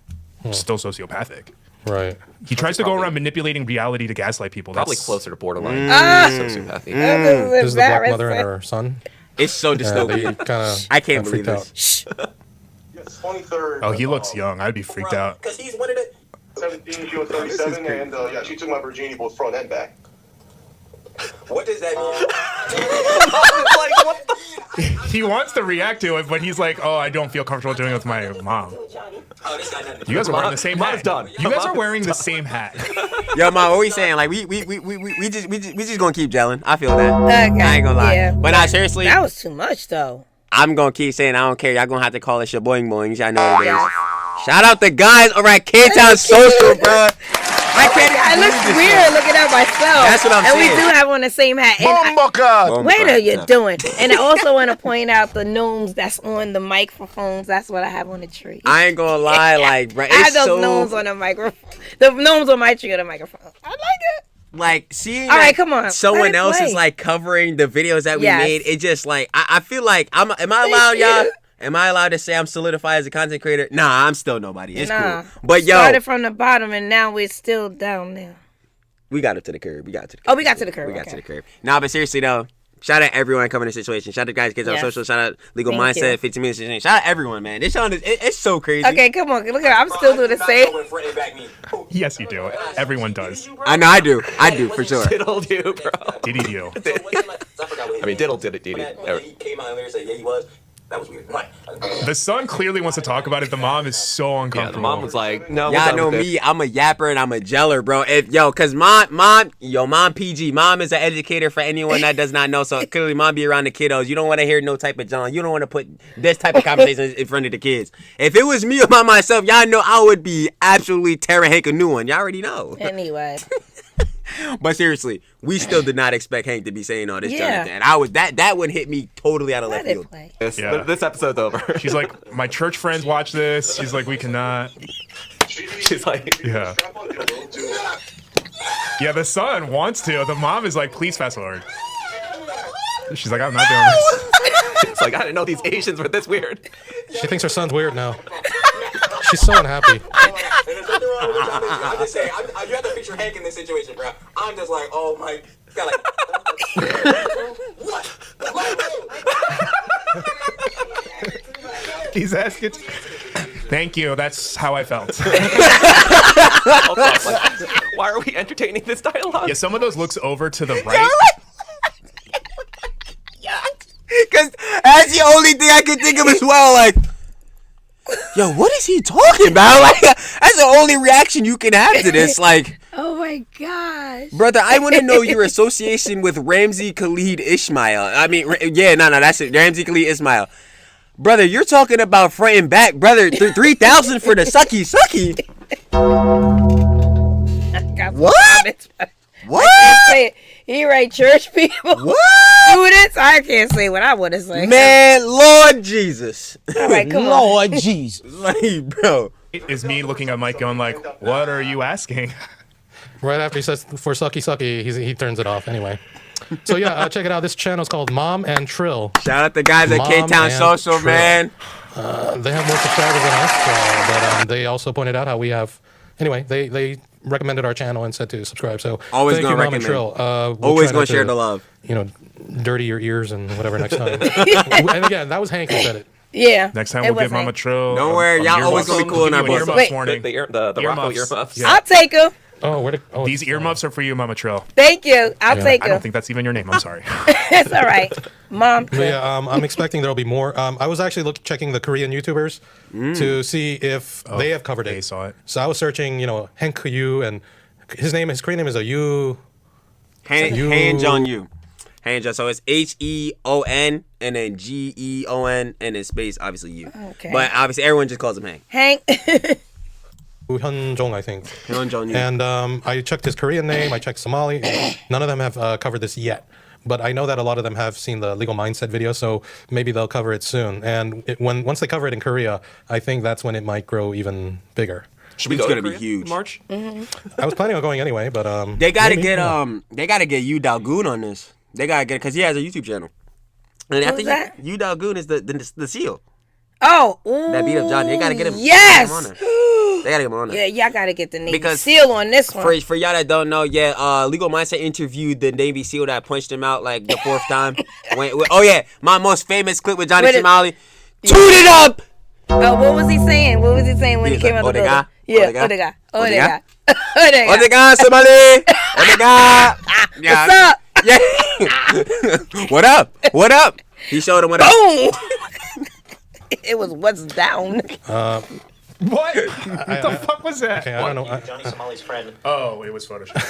Still sociopathic. Right. He tries to go around manipulating reality to gaslight people. probably That's closer to borderline This sociopathy. This is the black embarrassing. mother and her son. It's so Yeah, they dystopian. kind of. I can't believe this. Yes, 23rd. Oh, he looks young. I'd be freaked out. Because he's one of the... 17, she was 37, and yeah, she took my virginity both front and back. What does that mean? He wants to react to it, but he's like, "Oh, I don't feel comfortable doing it with my mom." You guys are wearing the same Mom's hat. done. You guys are wearing the same hat. Yo, Mom, what we saying? Like, we just gonna keep gelling. I feel that. Okay, I ain't gonna lie. yeah. But seriously, That was too much, though. I'm gonna keep saying I don't care. Y'all gonna have to call it your boing boings. Y'all know what it is. Shout out the guys over at K-Town Social, bro. I can't It even looks believe this weird shit. looking at myself. That's what I'm and saying. we do have on the same hat. And what are you doing? And I also want to point out the gnomes that's on the microphones. That's what I have on the tree. I ain't gonna lie, like, bro, I have it's those so gnomes on the microphone. The gnomes on my tree on the microphone. I like it. like seeing All that right, come on. Let someone it else play. is like covering the videos that we Yes. made. It just like I feel like am I allowed, y'all? Am I allowed to say I'm solidified as a content creator? Nah, I'm still nobody. It's Nah. cool. But yo, Started from the bottom and now we're still down there. we got it to the curb. We got to the curb. Oh, we got to the curb. We got Okay. to the curb. Nah, but seriously though, shout out everyone covering the situation. Shout out to guys, kids on Yes. social. Shout out Legal Thank Mindset, you. 15 minutes. Shout out everyone, man. This show is it's so crazy. Okay, come on. Look at I'm still doing the same. Yes, you do. Everyone does. I know I do for sure. Diddle you, bro. Did he do? I mean, Diddle did it. He came out there and said, yeah, he was. That was weird. What? The son clearly wants to talk about it. The mom is so uncomfortable. Yeah, the mom was like, no. Y'all know me. I'm a yapper and I'm a jeller, bro. Cause mom PG. Mom is an educator for anyone that does not know. So clearly, mom be around the kiddos. You don't want to hear no type of John. You don't want to put this type of conversation in front of the kids. If it was me or by myself, y'all know I would be absolutely tearing Hank a new one. Y'all already know. Anyway. But seriously, we still did not expect Hank to be saying all this junk. And I was that one hit me totally out of left field. This episode's over. She's like, my church friends watch this. She's like, we cannot. She's like, yeah. Yeah, the son wants to. The mom is like, please fast forward. She's like, I'm not doing this. It's like, I didn't know these Asians were this weird. She thinks her son's weird now. She's so unhappy. There's nothing wrong with John. I'm just saying, you have to picture Hank in this situation, bro. I'm just like, oh my god, like, what? He's asking. Thank you. That's how I felt. Why are we entertaining this dialogue? Yeah, some of those looks over to the right. Because that's the only thing I could think of as well. Like, yo, what is he talking about? Like, that's the only reaction you can have to this. Like, oh my gosh, brother, I want to know your association with Ramsey Khalid Ismail. I mean, yeah, no, that's it. Ramsey Khalid Ismail. Brother, you're talking about front and back, brother. 3,000 for the sucky. What? What? I can't say it. He right, church people. What? Students, I can't say what I want to say. Man, Lord Jesus. All right, come Lord Jesus. Like, bro. Is me looking at Mike going like, what are you asking? Right after he says for sucky, he turns it off anyway. So yeah, check it out. This channel is called Mom and Trill. Shout out the guys at K-Town Social, Trill. man. They have more subscribers than us, but they also pointed out how we have. Anyway, they recommended our channel and said to subscribe. So always thank gonna you, Mom recommend. and Trill. Always gonna share the love. You know, dirty your ears and whatever next time. And again, that was Hank who said it. Yeah. Next time we'll give Mama Trill. Don't worry, y'all always gonna be cool in our books. Earmuffs warning. The Rocco earmuffs. Yeah. I'll take them. Oh, these earmuffs are for you, Mama Trill. Thank you. I'll take I them. don't think that's even your name. I'm sorry. It's all right, Mom. Yeah, I'm expecting there'll be more. I was actually checking the Korean YouTubers to see if they have covered it. They saw it. So I was searching, Hank Yoo, and his Korean name is a Yoo. Han Jong Yoo. Han Jong. So it's Heon and then Geon and then space obviously you. Okay. But obviously everyone just calls him Hank. Hank. Hyunjong, I think. Hyunjong Yoo. And I checked his Korean name. I checked Somali. None of them have covered this yet. But I know that a lot of them have seen the legal mindset video, so maybe they'll cover it soon. And once they cover it in Korea, I think that's when it might grow even bigger. Should we It's go gonna to be Korea huge. in March? I was planning on going anyway, but They gotta maybe, get Yu Dalgoon on this. They gotta get it because he has a YouTube channel. And I think that? Yu Dalgoon is the seal. Oh, ooh, That beat up Johnny. They gotta get him. Yes. Get him on there. They gotta get him on there. Yeah, y'all gotta get the Navy Because SEAL on this one. For y'all that don't know, Legal Mindset interviewed the Navy SEAL that punched him out like the fourth time. My most famous clip with Johnny Somali. Toot it up! Oh, what was he saying? What was he saying when he came out the building? Yeah, Odega. Odega, Somali! Odega! What's up? Yeah. What up? What up? He showed him what up. Boom! It was what's down. What? What the fuck was that? Okay, I don't know. Johnny Somali's friend. Oh, it was Photoshop.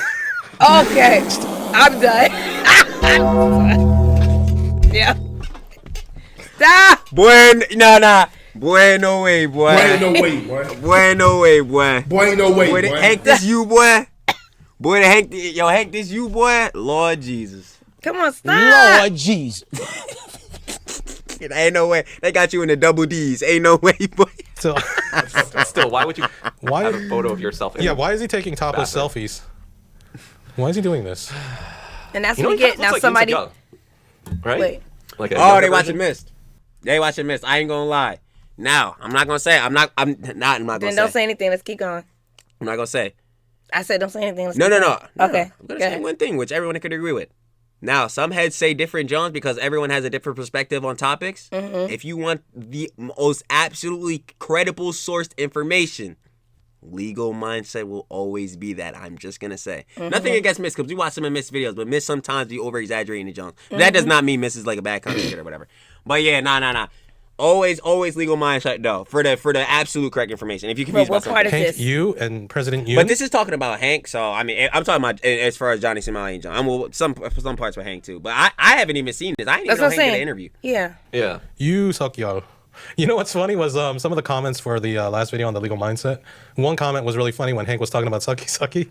Okay, I'm done. Yeah. Stop. Bueno way, boy. Bueno way, boy. Bueno way, boy. Bueno way, Boy, boy. Hank, this you, boy. Boy, Hank, this you, boy. Lord Jesus. Come on, stop. Lord Jesus. Ain't no way. They got you in the double D's. Ain't no way, boy. Still, why would you have a photo of yourself? Why is he taking topless selfies? Why is he doing this? And that's what we get. Now somebody. Right? Wait. Like they watching Mist. They watching Mist. I ain't gonna lie. Now, I'm not gonna say. I'm not gonna Then don't say anything. Let's keep going. I'm not gonna say. I said don't say anything. Let's No. Okay. I'm gonna say one thing, which everyone could agree with. Now, some heads say different Jones because everyone has a different perspective on topics. Mm-hmm. If you want the most absolutely credible sourced information, Legal Mindset will always be that. I'm just going to say. Mm-hmm. Nothing against Miss, because we watch some of Miss videos, but Miss sometimes be over-exaggerating the Jones. Mm-hmm. That does not mean Miss is like a bad commentator or whatever. But yeah, nah. Always legal mindset though for the absolute correct information. If you confuse what part is Hank this? Yoo and President Yoo. But this is talking about Hank, so I mean, I'm talking about as far as Johnny Somali and John. I'm some parts with Hank too, but I haven't even seen this. I didn't even know Hank did an interview. Yeah. Yeah. You suck, yo. You know what's funny was some of the comments for the last video on the legal mindset. One comment was really funny when Hank was talking about sucky.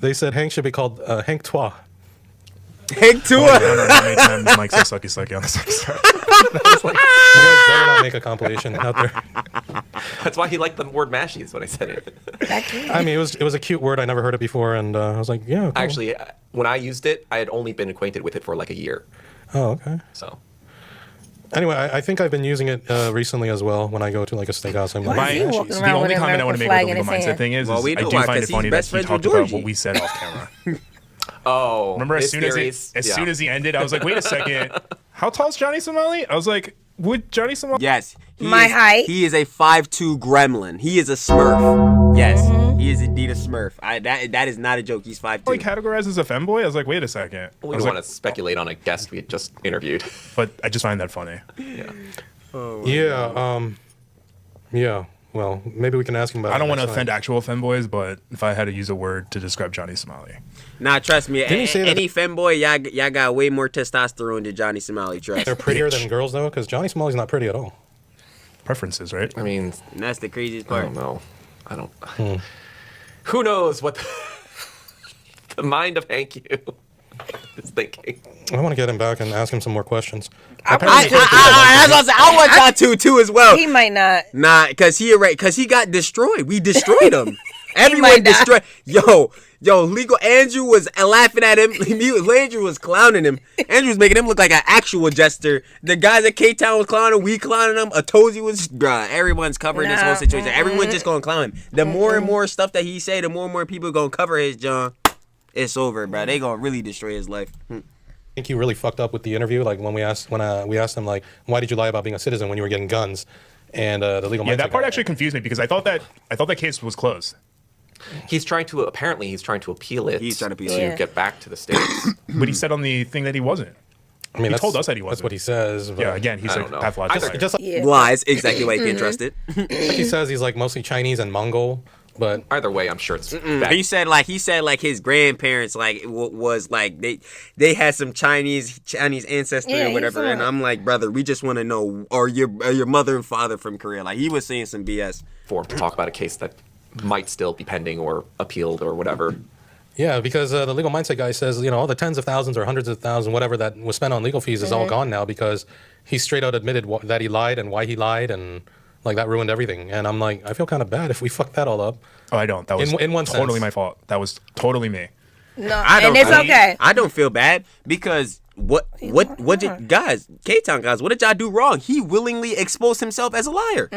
They said Hank should be called Hank Twa. Hank Tua. I don't know how many times Mike said sucky on this episode. You guys better not make a compilation out there. That's why he liked the word mashies when I said it. I mean, it was a cute word. I never heard it before, and I was like, yeah. Cool. Actually, when I used it, I had only been acquainted with it for like a year. Oh, okay. So. Anyway, I think I've been using it recently as well when I go to like a steakhouse. I'm like, Why is he walking The around only with an comment I want to make American with the flag in legal his mindset thing is Well, we I know do why, find 'cause it funny he's that best he friends talked with about Georgie. what we said off camera. Oh. Remember, as this soon series? as soon as he ended, I was like, wait a second. How tall is Johnny Somali? I was like, would Johnny Somali? Yes. My height. He is a 5'2" gremlin. He is a Smurf. Yes. He is indeed a Smurf. That is not a joke. He's 5'2". Like categorized as a femboy? I was like, wait a second. We I don't was want like, to speculate on a guest we had just interviewed. but I just find that funny. Yeah. Yeah. Well, maybe we can ask him about. I don't it want to next offend time. actual femboys, but if I had to use a word to describe Johnny Somali, Nah, trust me. Didn't he say that- Any femboy, y'all got way more testosterone than Johnny Somali. Trust. They're prettier than girls though, because Johnny Somali's not pretty at all. preferences, right? I mean, And that's the craziest I part. don't know. I don't. Who knows what the mind of Hank Yoo is thinking? I want to get him back and ask him some more questions. I want y'all too as well. He might not. Nah, cause he got destroyed. We destroyed him. Everyone might die. destroyed. Yo, legal Andrew was laughing at him. Andrew was clowning him. Andrew was making him look like an actual jester. The guys at K-Town was clowning him. We clowning him. Atozi was, everyone's covering this whole situation. Everyone's just gonna clown him. The more and more stuff that he say, the more and more people gonna cover his John. It's over, bro. They gonna really destroy his life. I think he really fucked up with the interview. Like when we asked him like, why did you lie about being a citizen when you were getting guns? And the legal Yeah, mindset that part guy- actually confused me because I thought that case was closed. He's trying to appeal it. He's trying to appeal to it. get back to the states. But he said on the thing that he wasn't. I mean, He that's- told us that he That's wasn't. what he says. But Yeah, again, he's I a don't know. pathological Either- liar. just like Yeah. Lies, exactly why you can't trust it. he says, he's like mostly Chinese and Mongol. But Either way, I'm sure it's bad. He said his grandparents was like they had some Chinese ancestry Yeah, or he whatever, said and it. I'm like, brother, we just want to know, are your mother and father from Korea? Like he was saying some BS. For him to talk about a case that might still be pending or appealed or whatever. yeah, because the legal mindset guy says, all the tens of thousands or hundreds of thousands, whatever that was spent on legal fees is all gone now because he straight out admitted that he lied and why he lied and like that ruined everything. And I'm like, I feel kind of bad if we fucked that all up. Oh, I don't. That was In one totally sense. my fault. That was totally me. No, I don't. and it's I mean, okay. I don't feel bad because what did guys, K-Town guys, what did y'all do wrong? He willingly exposed himself as a liar.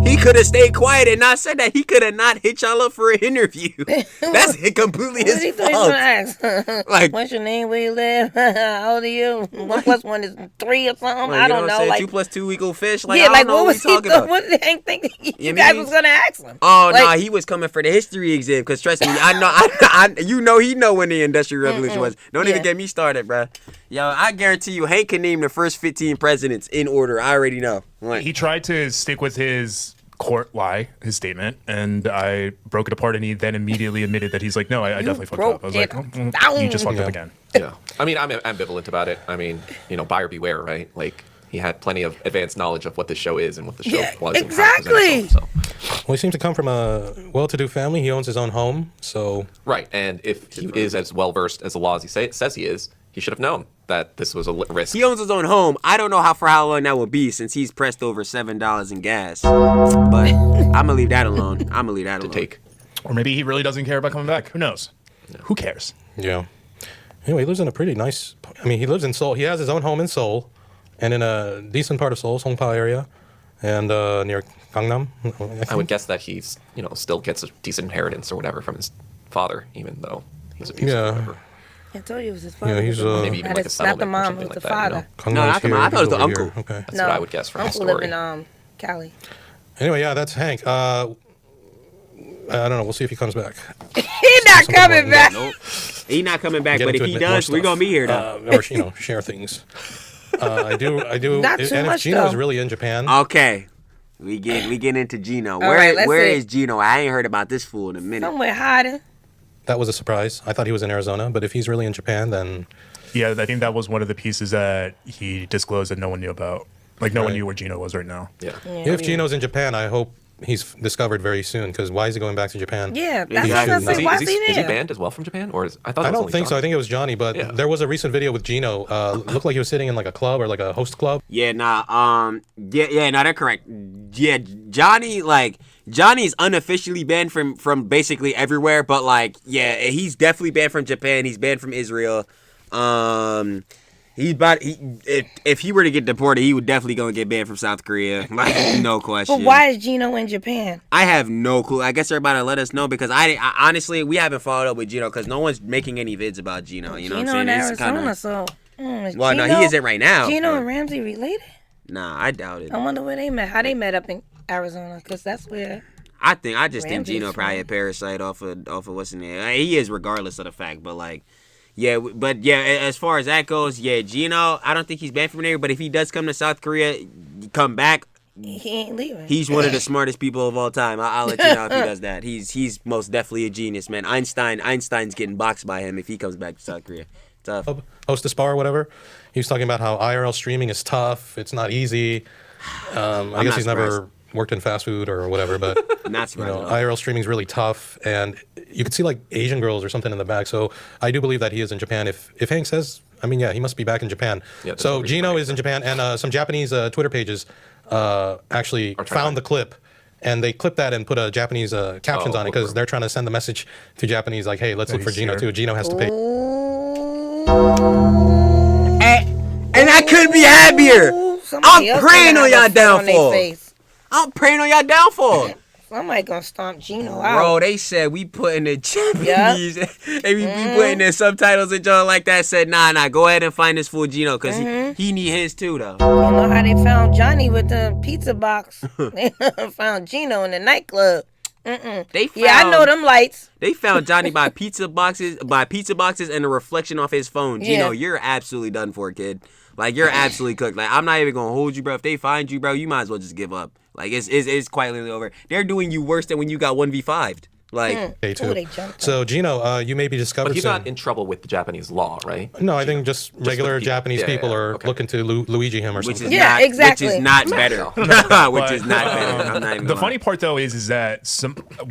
He could have stayed quiet and not said that. He could have not hit y'all up for an interview. That's completely What his did he think he was fault. gonna ask? Like, What's your name? Where you live? How old are you? 1 + 1 is 3 or something. like, I you don't what know. I'm saying? Like, 2 + 2 = fish. Like, yeah, I don't like know what was we he? talking about. What did Hank think you You guys mean- was gonna ask him? Oh Like, no, he was coming for the history exam. Cause trust me, I he know when the Industrial Revolution was. Don't even Yeah. get me started, bruh. Yo, I guarantee you, Hank can name the first 15 presidents in order. I already know. Like, He tried to stick with his court lie, his statement, and I broke it apart, and he then immediately admitted that he's like, no, I definitely fucked up. I was like, broke oh, it down. you just fucked up Yeah. again. Yeah. I mean, I'm ambivalent about it. I mean, buyer beware, right? Like, he had plenty of advanced knowledge of what this show is and what the show Yeah, was. And how it presented exactly. itself, so. Well, he seems to come from a well-to-do family. He owns his own home, so Right. And if he is as well versed as the law as he says he is, he should have known that this was a risk. he owns his own home. I don't know for how long that will be since he's pressed over $7 in gas. But I'm gonna leave that alone. to take. Or maybe he really doesn't care about coming back. Who knows? Who cares? yeah. Anyway, he lives in a pretty nice. I mean, he lives in Seoul. He has his own home in Seoul, and in a decent part of Seoul, Songpa area, and near Gangnam. I would guess that he's, still gets a decent inheritance or whatever from his father, even though he's abusive Yeah. or whatever. I told you it was his father. Yeah, he's, Maybe even Not like a his- not the settlement or mom, something it was like the that, father. Gangnam's No, not the here, mom. I thought it was he's the over here. uncle. Okay. That's what I would guess from his Uncle story. live in Cali. Anyway, yeah, that's Hank. I don't know. We'll see if he comes back. He's not coming back. Nope. He not coming back, Get but him if to he admit more does, we're stuff. gonna be here though. Or share things. I do. Not And too if much, Gino is though. really in Japan, Okay. We get into Gino. right, let's Where see. is Gino? I ain't heard about this fool in a minute. Somewhere hiding. that was a surprise. I thought he was in Arizona, but if he's really in Japan, then Yeah, I think that was one of the pieces that he disclosed that no one knew about. Like, no one Right. knew where Gino was right now. Yeah. if Gino's in Japan, I hope he's discovered very soon. Because why is he going back to Japan? Yeah, that's Exactly. what I Is say. he, Why is, is he, he is he there? banned as well from Japan, or is I thought? I it was don't only think so. I Johnny. think it was Johnny, but Yeah. there was a recent video with Gino. Looked like he was sitting in like a club or like a host club. Yeah, nah. Yeah, no, they're correct. Yeah, Johnny's unofficially banned from basically everywhere, but like, yeah, he's definitely banned from Japan. He's banned from Israel. If he were to get deported, he would definitely gonna get banned from South Korea. Like, no question. But why is Gino in Japan? I have no clue. I guess they're about to let us know because I honestly we haven't followed up with Gino because no one's making any vids about Gino. You know Gino what in I'm saying? Arizona, so. Is Well, no, Gino- he isn't right now. Gino but- and Ramsey related? Nah, I doubt it. I wonder where they met. How they met up in Arizona? Because that's where. I just think Ramsey's Gino probably a from. parasite off of what's in there. He is regardless of the fact, but like, yeah, as far as that goes, yeah, Gino, I don't think he's banned from there. But if he does come to South Korea, come back, He ain't leaving. he's one of the smartest people of all time. I'll let you know if he does that. He's most definitely a genius, man. Einstein's getting boxed by him if he comes back to South Korea. Tough. Host a spa or whatever. He was talking about how IRL streaming is tough. It's not easy. I guess he's never worked in fast food or whatever, but Not surprised. at all. IRL streaming is really tough, and you could see like Asian girls or something in the back. So I do believe that he is in Japan. If Hank says, I mean, yeah, he must be back in Japan. Yeah, there's no so reason Gino why. is in Japan, and some Japanese Twitter pages actually Are trying found to- the clip. And they clipped that and put a Japanese captions on it because they're trying to send the message to Japanese like, hey, let's look for he's Gino here. too. Gino has to pay. And I couldn't be happier. Ooh, somebody I'm else praying gonna on have y'all a foot on their downfall. face. I'm praying on y'all downfall. Somebody gonna stomp Gino out. Bro, they said we put in the Japanese and we putting the subtitles and John like that. Said nah, go ahead and find this fool Gino because he need his too though. You know how they found Johnny with the pizza box? They found Gino in the nightclub. They found, Yeah, I know them lights. They found Johnny by pizza boxes and a reflection off his phone. Gino, Yeah. you're absolutely done for, kid. Like you're absolutely cooked. Like I'm not even gonna hold you, bro. If they find you, bro, you might as well just give up. Like it's quite literally over. They're doing you worse than when you got 1v5'd. Like Pay too. Ooh, they jumped So Gino, you may be discovered But he's soon. not in trouble with the Japanese law, right? No, I think just regular with people. Japanese Yeah, people yeah, are okay. looking to Luigi him or which something. is Yeah, not exactly. which is not better. Which is not better. I'm not even The gonna funny lie. part, though, is that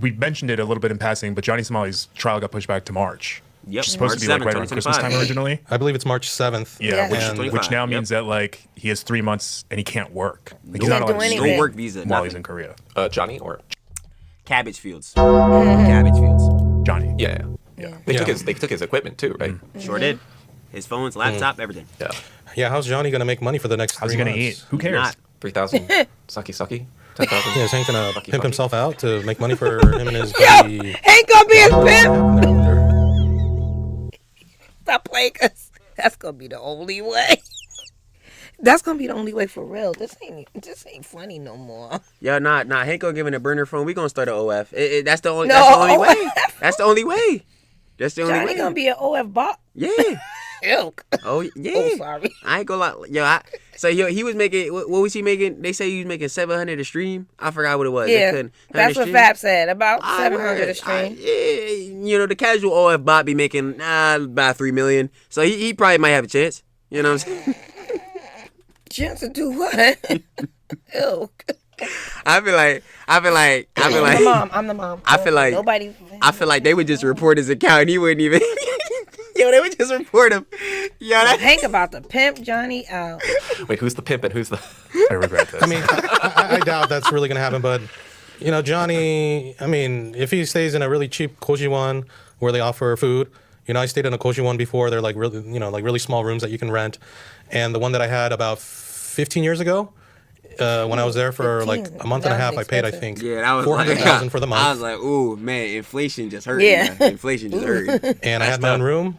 we mentioned it a little bit in passing, but Johnny Somali's trial got pushed back to March. Yep, Which is supposed to be March like right 7th, around Christmas time 2025. originally. I believe it's March 7th. Yeah, Yeah. which, And- which now 25, means that like he has 3 months and he can't work. Like, he's Can't not do allowed to anything. stream No work visa. while Nothing. he's in Korea. Johnny or Cabbage fields. Cabbage fields. Johnny. yeah. They Yeah. took his equipment too, right? Sure did. His phones, laptop, everything. Yeah. Yeah, how's Johnny going to make money for the next How's 3 he gonna months? eat? Who cares? Not. 3,000 sucky. 10,000. Yeah, is Hank going to Fucky, pimp fucky. himself out to make money for him and his buddy? Ain't gonna be his pimp. No, Stop playing, cause that's gonna be the only way. That's gonna be the only way for real. This ain't funny no more. Yo, nah. Hank gonna give him a burner phone. We gonna start an OF. That's the only. No, That's the only way. OF. That's the only way. That's the only Johnny way. gonna be an OF bot. Yeah. Ew. Oh yeah. Oh, sorry. I ain't gonna lie. Yo, so he was making. What was he making? They say he was making 700 a stream. I forgot what it was. Yeah, that's what Fab said. About 700 a stream. You know, the casual OF bot be making about 3 million. So he probably might have a chance. You know what I'm saying? Chance to do what? Ew. I feel like. I'm the mom. I'm the mom. I feel like- nobody. I feel like they would just report his account and he wouldn't even. Yo, they would just report him. Yo, that. Hank about to pimp Johnny out. Wait, who's the pimp and who's the? I regret this. I mean, I doubt that's really going to happen, but, you know, Johnny, I mean, if he stays in a really cheap koji one where they offer food, you know, I stayed in a koji one before. They're like really, you know, like really small rooms that you can rent. And the one that I had about 15 years ago, when I was there for like a month and a That half, was I paid, I expensive. think, Yeah, that was 400,000 for the month. I was like, ooh, man, inflation just hurt. Yeah. Man. Inflation just hurt. And I had my own room,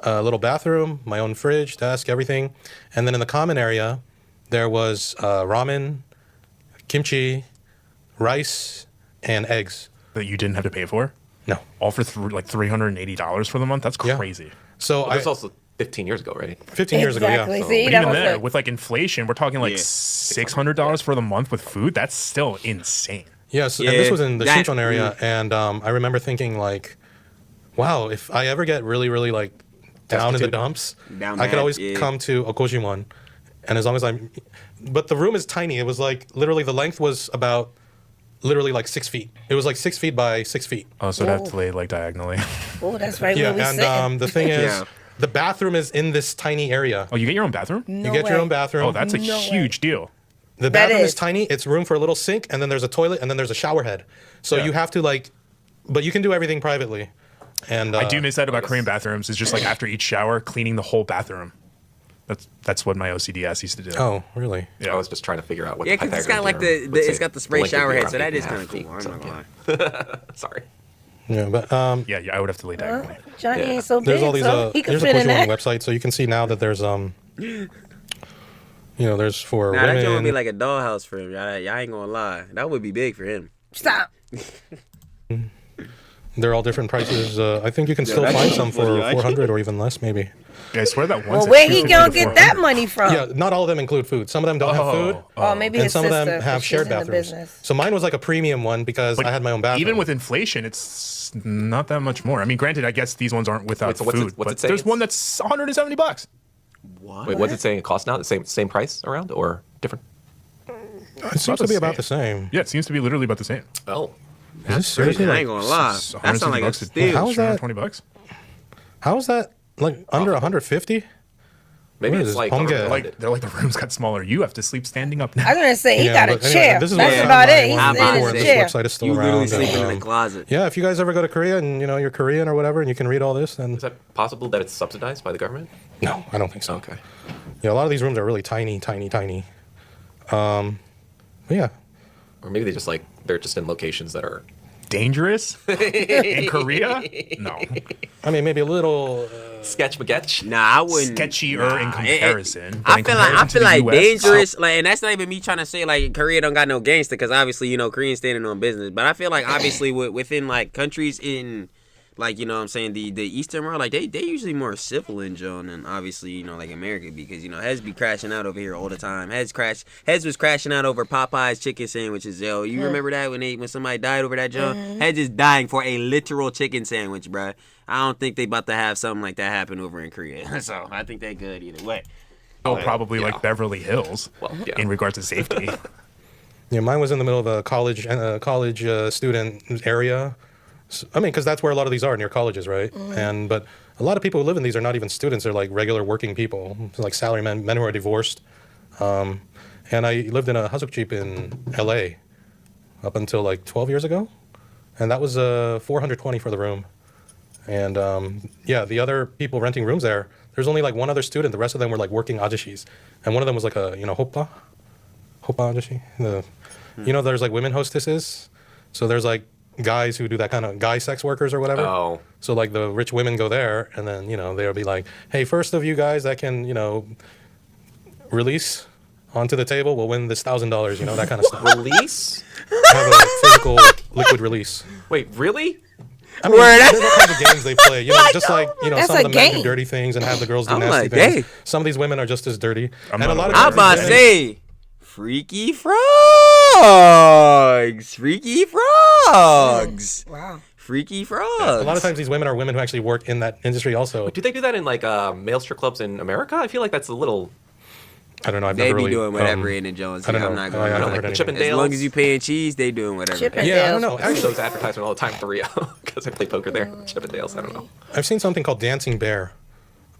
a little bathroom, my own fridge, desk, everything. And then in the common area, there was ramen, kimchi, rice, and eggs. that you didn't have to pay for? No. All for like $380 for the month? That's Yeah. crazy. So There's also 15 years ago, right? 15 years ago, yeah. Exactly. So- See, But that even was there, like, with like inflation, we're talking like Yeah. $600 for the month with food. That's still insane. Yes, Yeah, and this was in the that- Shinchon area, and I remember thinking like, wow, if I ever get really, really like down in the Destitute. dumps, Down I could bad, always yeah. come to Okojimon, and as long as I'm, but the room is tiny. It was like literally the length was about literally like 6 feet. It was like 6 feet by 6 feet. Oh, so I'd have to lay like diagonally. oh, that's right Yeah, where we and sitting. the thing is, Yeah. the bathroom is in this tiny area. Oh, you get your own bathroom? No You get your way. own bathroom. Oh, that's a No way. huge deal. The That bathroom is is. tiny. It's room for a little sink, and then there's a toilet, and then there's a shower head. So Yeah. you have to like, but you can do everything privately. And I do miss that about Korean bathrooms. Is just like after each shower, cleaning the whole bathroom. That's what my OCD ass used to do. Oh, really? yeah. I was just trying to figure out what Yeah, the because it's got Pythagorean like theorem the would it's say. got the spray length would shower be head, so around that is 8.5 kind of cool. feet, I'm so, not gonna yeah. lie. Sorry. Yeah, but Yeah, I would have to lay diagonally. Johnny Yeah. ain't so big, there's all these. so he could There's a fit in Kojiman that. website, so you can see now that there's there's for Nah, that joint would women. be like a dollhouse for him. Y'all ain't gonna lie. That would be big for him. Stop. They're all different prices. I think you can still that's find some for funny, I- 400 or even less, maybe. Yeah, I swear that once. Well, at where he 250 gonna to get 400. that money from? Yeah, not all of them include food. Some of them don't have food, Oh, maybe and his some of sister, them have 'cause she's shared in the bathrooms. business. So mine was like a premium one because But I had my own bathroom. Even with inflation, it's not that much more. I mean, granted, I guess these ones aren't without Wait, so what's it- food, what's it but say? there's It's- one that's $170. What? Wait, what's it saying it costs now? The same price around or different? it seems to be about the same. Yeah, it seems to be literally about the same. Oh. Is this seriously? I Like, ain't gonna lie. It's That sounds like a $160 to- steal. How is that? $120? how is that like under 150? Maybe What it's is like this, Hongdae? overblended. Like they're like the rooms got smaller. You have to sleep standing up now. I was gonna say he Yeah, got a but anyway, chair. this is That's what I about found it. He's online I'm about in to before. his say, This chair. website is still You around. literally sleeping in and, the closet. yeah, if you guys ever go to Korea and you're Korean or whatever, and you can read all this, then Is that possible that it's subsidized by the government? no, I don't think so. Okay. Yeah, a lot of these rooms are really tiny, tiny, tiny. But yeah, Or maybe they're just in locations that are Dangerous in Korea? No, I mean maybe a little. sketch magetch. Nah, I wouldn't. sketchier in Nah, comparison. but I in feel like comparison to the US, dangerous, like, and that's not even me trying to say like Korea don't got no gangster, because obviously Koreans standing on business. But I feel like obviously within like countries in like what I'm saying the Eastern world, like they usually more civil in Joan than obviously like America, because Heads be crashing out over here all the time. Heads was crashing out over Popeye's chicken sandwiches. Yo, you remember that when somebody died over that Joan? Heads is dying for a literal chicken sandwich, bruh. I don't think they about to have something like that happen over in Korea. So I think they good either way. probably like Beverly Hills Well, yeah. in regards to safety. Yeah, mine was in the middle of a college student area. So, I mean, because that's where a lot of these are near colleges, right? But a lot of people who live in these are not even students; they're like regular working people, like salarymen, men who are divorced. And I lived in a Hasukjeep in L.A. up until like 12 years ago, and that was $420 for the room. And the other people renting rooms there's only like one other student. The rest of them were like working ajishis, and one of them was like a hoppa ajashi. There's like women hostesses, so there's like guys who do that kind of guy sex workers or whatever. Oh. So like the rich women go there, and then they'll be like, hey, first of you guys that can release onto the table will win this $1,000. That kind of stuff. Release? Have a physical liquid release. Wait, really? I mean, there's all kinds of games they play. Just like That's some a of the men do game. dirty things and have the girls do I'm nasty like, things. dang. Some of these women are just as dirty. I'm And a not lot of aware I'm of times about to these say, freaky frogs, freaky frogs, Wow. freaky frogs. a lot of times these women are women who actually work in that industry also. Do they do that in like male strip clubs in America? I feel like that's a little. I don't know. I've They never be really doing whatever in the Jones. I don't I'm know. not I going. haven't like heard the anything. Chippendales. As long as you paying cheese, they doing whatever. Chippendales. Yeah, I don't know. I see Actually, those advertisements all the time for Rio because I play poker there. Chippendales, I don't know. I've seen something called Dancing Bear.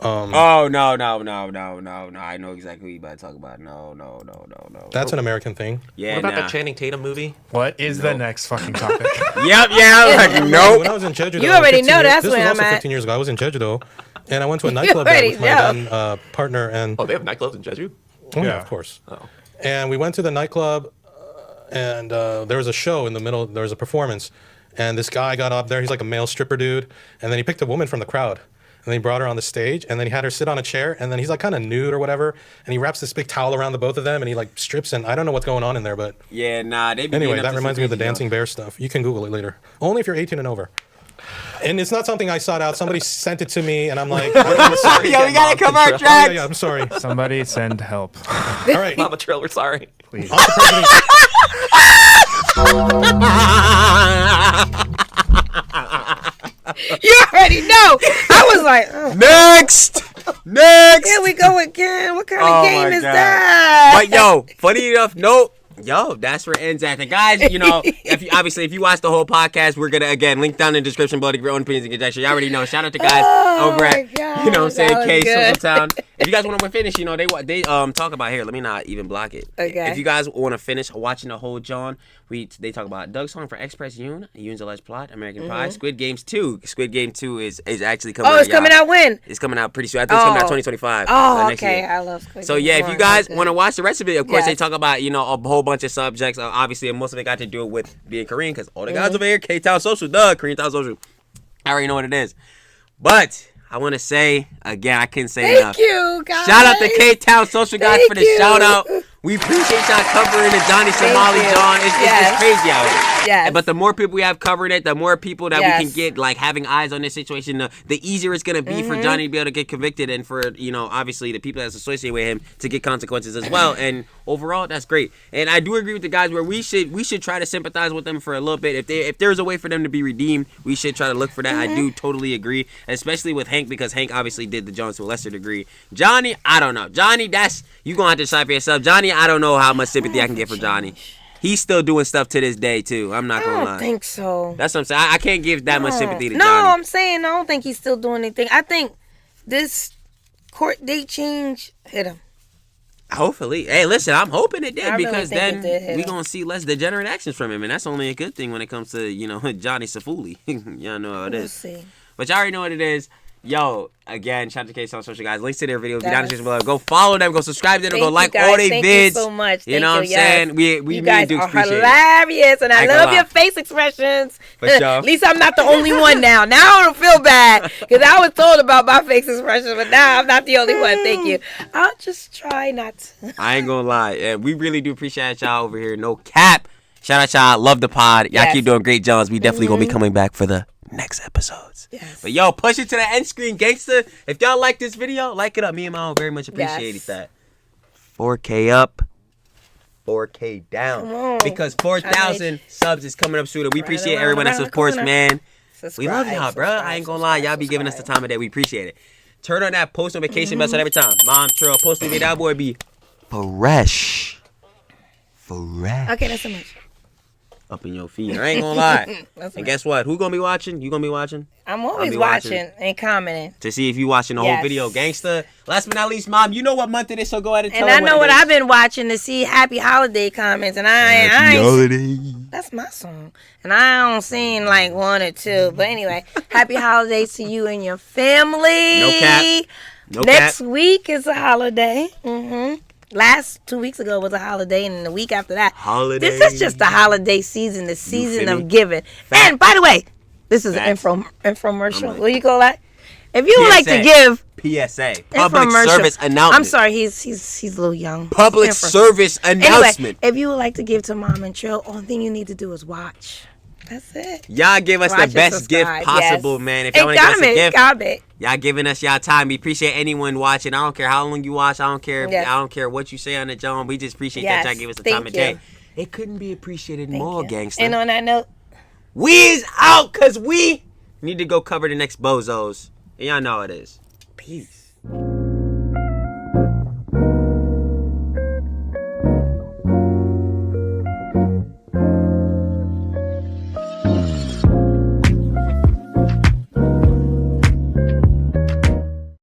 Oh no! I know exactly what you about to talk about. No. That's an American thing. Yeah, What about nah. that Channing Tatum movie? What is the next fucking topic? Yep, yeah. I was like, When nope. I was in Jeju, You already know that's this where was I'm also at. 15 years ago. I was in Jeju, and I went to a nightclub there already with my know. then partner and. Oh, they have nightclubs in Jeju? Oh, yeah, Yeah. of course. Oh. And we went to the nightclub, and there was a show in the middle. There was a performance, and this guy got up there. He's like a male stripper dude, and then he picked a woman from the crowd, and then he brought her on the stage, and then he had her sit on a chair, and then he's like kind of nude or whatever, and he wraps this big towel around the both of them, and he like strips, and I don't know what's going on in there, but Yeah, nah. They be anyway, getting up that to reminds some me of the crazy Dancing Bear stuff. You can Google it later. Only if you're 18 and over. And it's not something I sought out. Somebody sent it to me, and I'm like, Yo, we gotta cover our oh, tracks. yeah, I'm sorry. Somebody send help. All right. Mama Trill, we're sorry. Please. On to President. You already know. I was like, oh. Next. Here we go again. What kind of game is God. that? But yo, funny enough, that's where it ends at. And guys, if you watch the whole podcast, we're gonna again link down in the description below to your own opinions and conjecture. You already know. Shout out to guys over at K-Social If you guys want to finish, they talk about here. Let me not even block it. Okay. If you guys want to finish watching the whole John, they talk about Doug's song for Express Yoon, Yoon's alleged plot, American Pie, Squid Games 2. Squid Game 2 is actually coming out. Oh, it's coming out when? It's coming out pretty soon. I think it's coming out 2025. Oh, next okay. year. I love Squid Game. So yeah, if you guys want to watch the rest of it, of course they Yes. talk about a whole bunch of subjects. Obviously, and most of it got to do with being Korean because all the guys over here, K-Town Social, Korean Town Social. I already know what it is. But I want to say again, I couldn't say enough. Thank you, guys. Shout out to K-Town Social guys Thank for the you. shout out. We appreciate y'all covering the Johnny Somali you. John. It's crazy out here. Yes. But the more people we have covering it, the more people that we Yes. can get like having eyes on this situation, the easier it's gonna be for Johnny to be able to get convicted and for obviously the people that's associated with him to get consequences as well. And overall, that's great. And I do agree with the guys where we should try to sympathize with them for a little bit. If there's a way for them to be redeemed, we should try to look for that. I do totally agree, especially with Hank because Hank obviously did the Jones to a lesser degree. Johnny, I don't know. Johnny, you gonna have to decide for yourself. Johnny, I don't know how much sympathy I can get for Johnny. He's still doing stuff to this day too. I'm not gonna lie. I don't think so. That's what I'm saying. I can't give that much sympathy to No, Johnny. I'm saying I don't think he's still doing anything. I think this court date change hit him. Hopefully. Hey, listen, I'm hoping it did I really because think then it did hit we him. gonna see less degenerate actions from him, and that's only a good thing when it comes to Johnny Safuli. Y'all know how it We'll is. see. But y'all already know what it is. Yo, again, shout out to K-Social Social guys. Links to their videos. Be down in the Yes. description below. Go follow them. Go subscribe to them. Go like Thank all you, their guys. vids. Thank you so much. You know what I'm Yes. saying? We You me guys and Dukes are appreciate it. hilarious, and I ain't gonna love lie. your face expressions. For sure. At least I'm not the only one now. Now I don't feel bad because I was told about my face expressions, but now I'm not the only one. Thank you. I'll just try not to. I ain't gonna lie. Yeah, we really do appreciate y'all over here. No cap. Shout out y'all. Love the pod. Y'all Yes. keep doing great, Johns. We definitely gonna be coming back for the next episodes. Yes. But yo, push it to the end screen, gangster. If y'all like this video, like it up. Me and Mom very much appreciated Yes. that. 4K up, 4K down. Come on. Because 4,000 subs is coming up soon. We appreciate around, everyone that around the supports, corner. man. Subscribe, We love y'all, bro. I ain't gonna lie. Y'all be giving us the time of day. We appreciate it. Turn on that post notification bell so every time Mom Trill post a video, that boy be fresh. Fresh. Okay, that's so much. Up in your feet. I ain't gonna lie. That's And right. guess what? Who gonna be watching? You gonna be watching? I'm I'll always be watching watching. and commenting. To see if you watching the whole Yes. video. Gangsta. Last but not least, Mom, you know what month it is, so go ahead and tell And her I know what it is. I've been watching to see Happy Holiday comments, and I ain't. Holiday. That's my song. And I don't sing like one or two. But anyway, happy holidays to you and your family. No cap. No Next cap. week is a holiday. Last 2 weeks ago was a holiday, and the week after that. Holiday. This is just the holiday season, the season feel me? of giving. Facts. And by the way, this is an Facts. infomercial. I'm like- What do you call that? If you would like to PSA. give PSA. Public infomercial- service announcement. I'm sorry, he's a little young. Public Info- service announcement. Anyway, if you would like to give to Mom and Trill, only thing you need to do is watch. That's it. Y'all give us Watch the and best gift subscribe, possible, yes. man. If y'all And want to give us a gift, comment. y'all giving us y'all time. We appreciate anyone watching. I don't care how long you watch. I don't care. Yes. I don't care what you say on the John. We just appreciate Yes. that y'all give us the Thank time of you. day. It couldn't be appreciated more, you. gangster. And on that note, We is out because we need to go cover the next bozos. And y'all know how it is. Peace.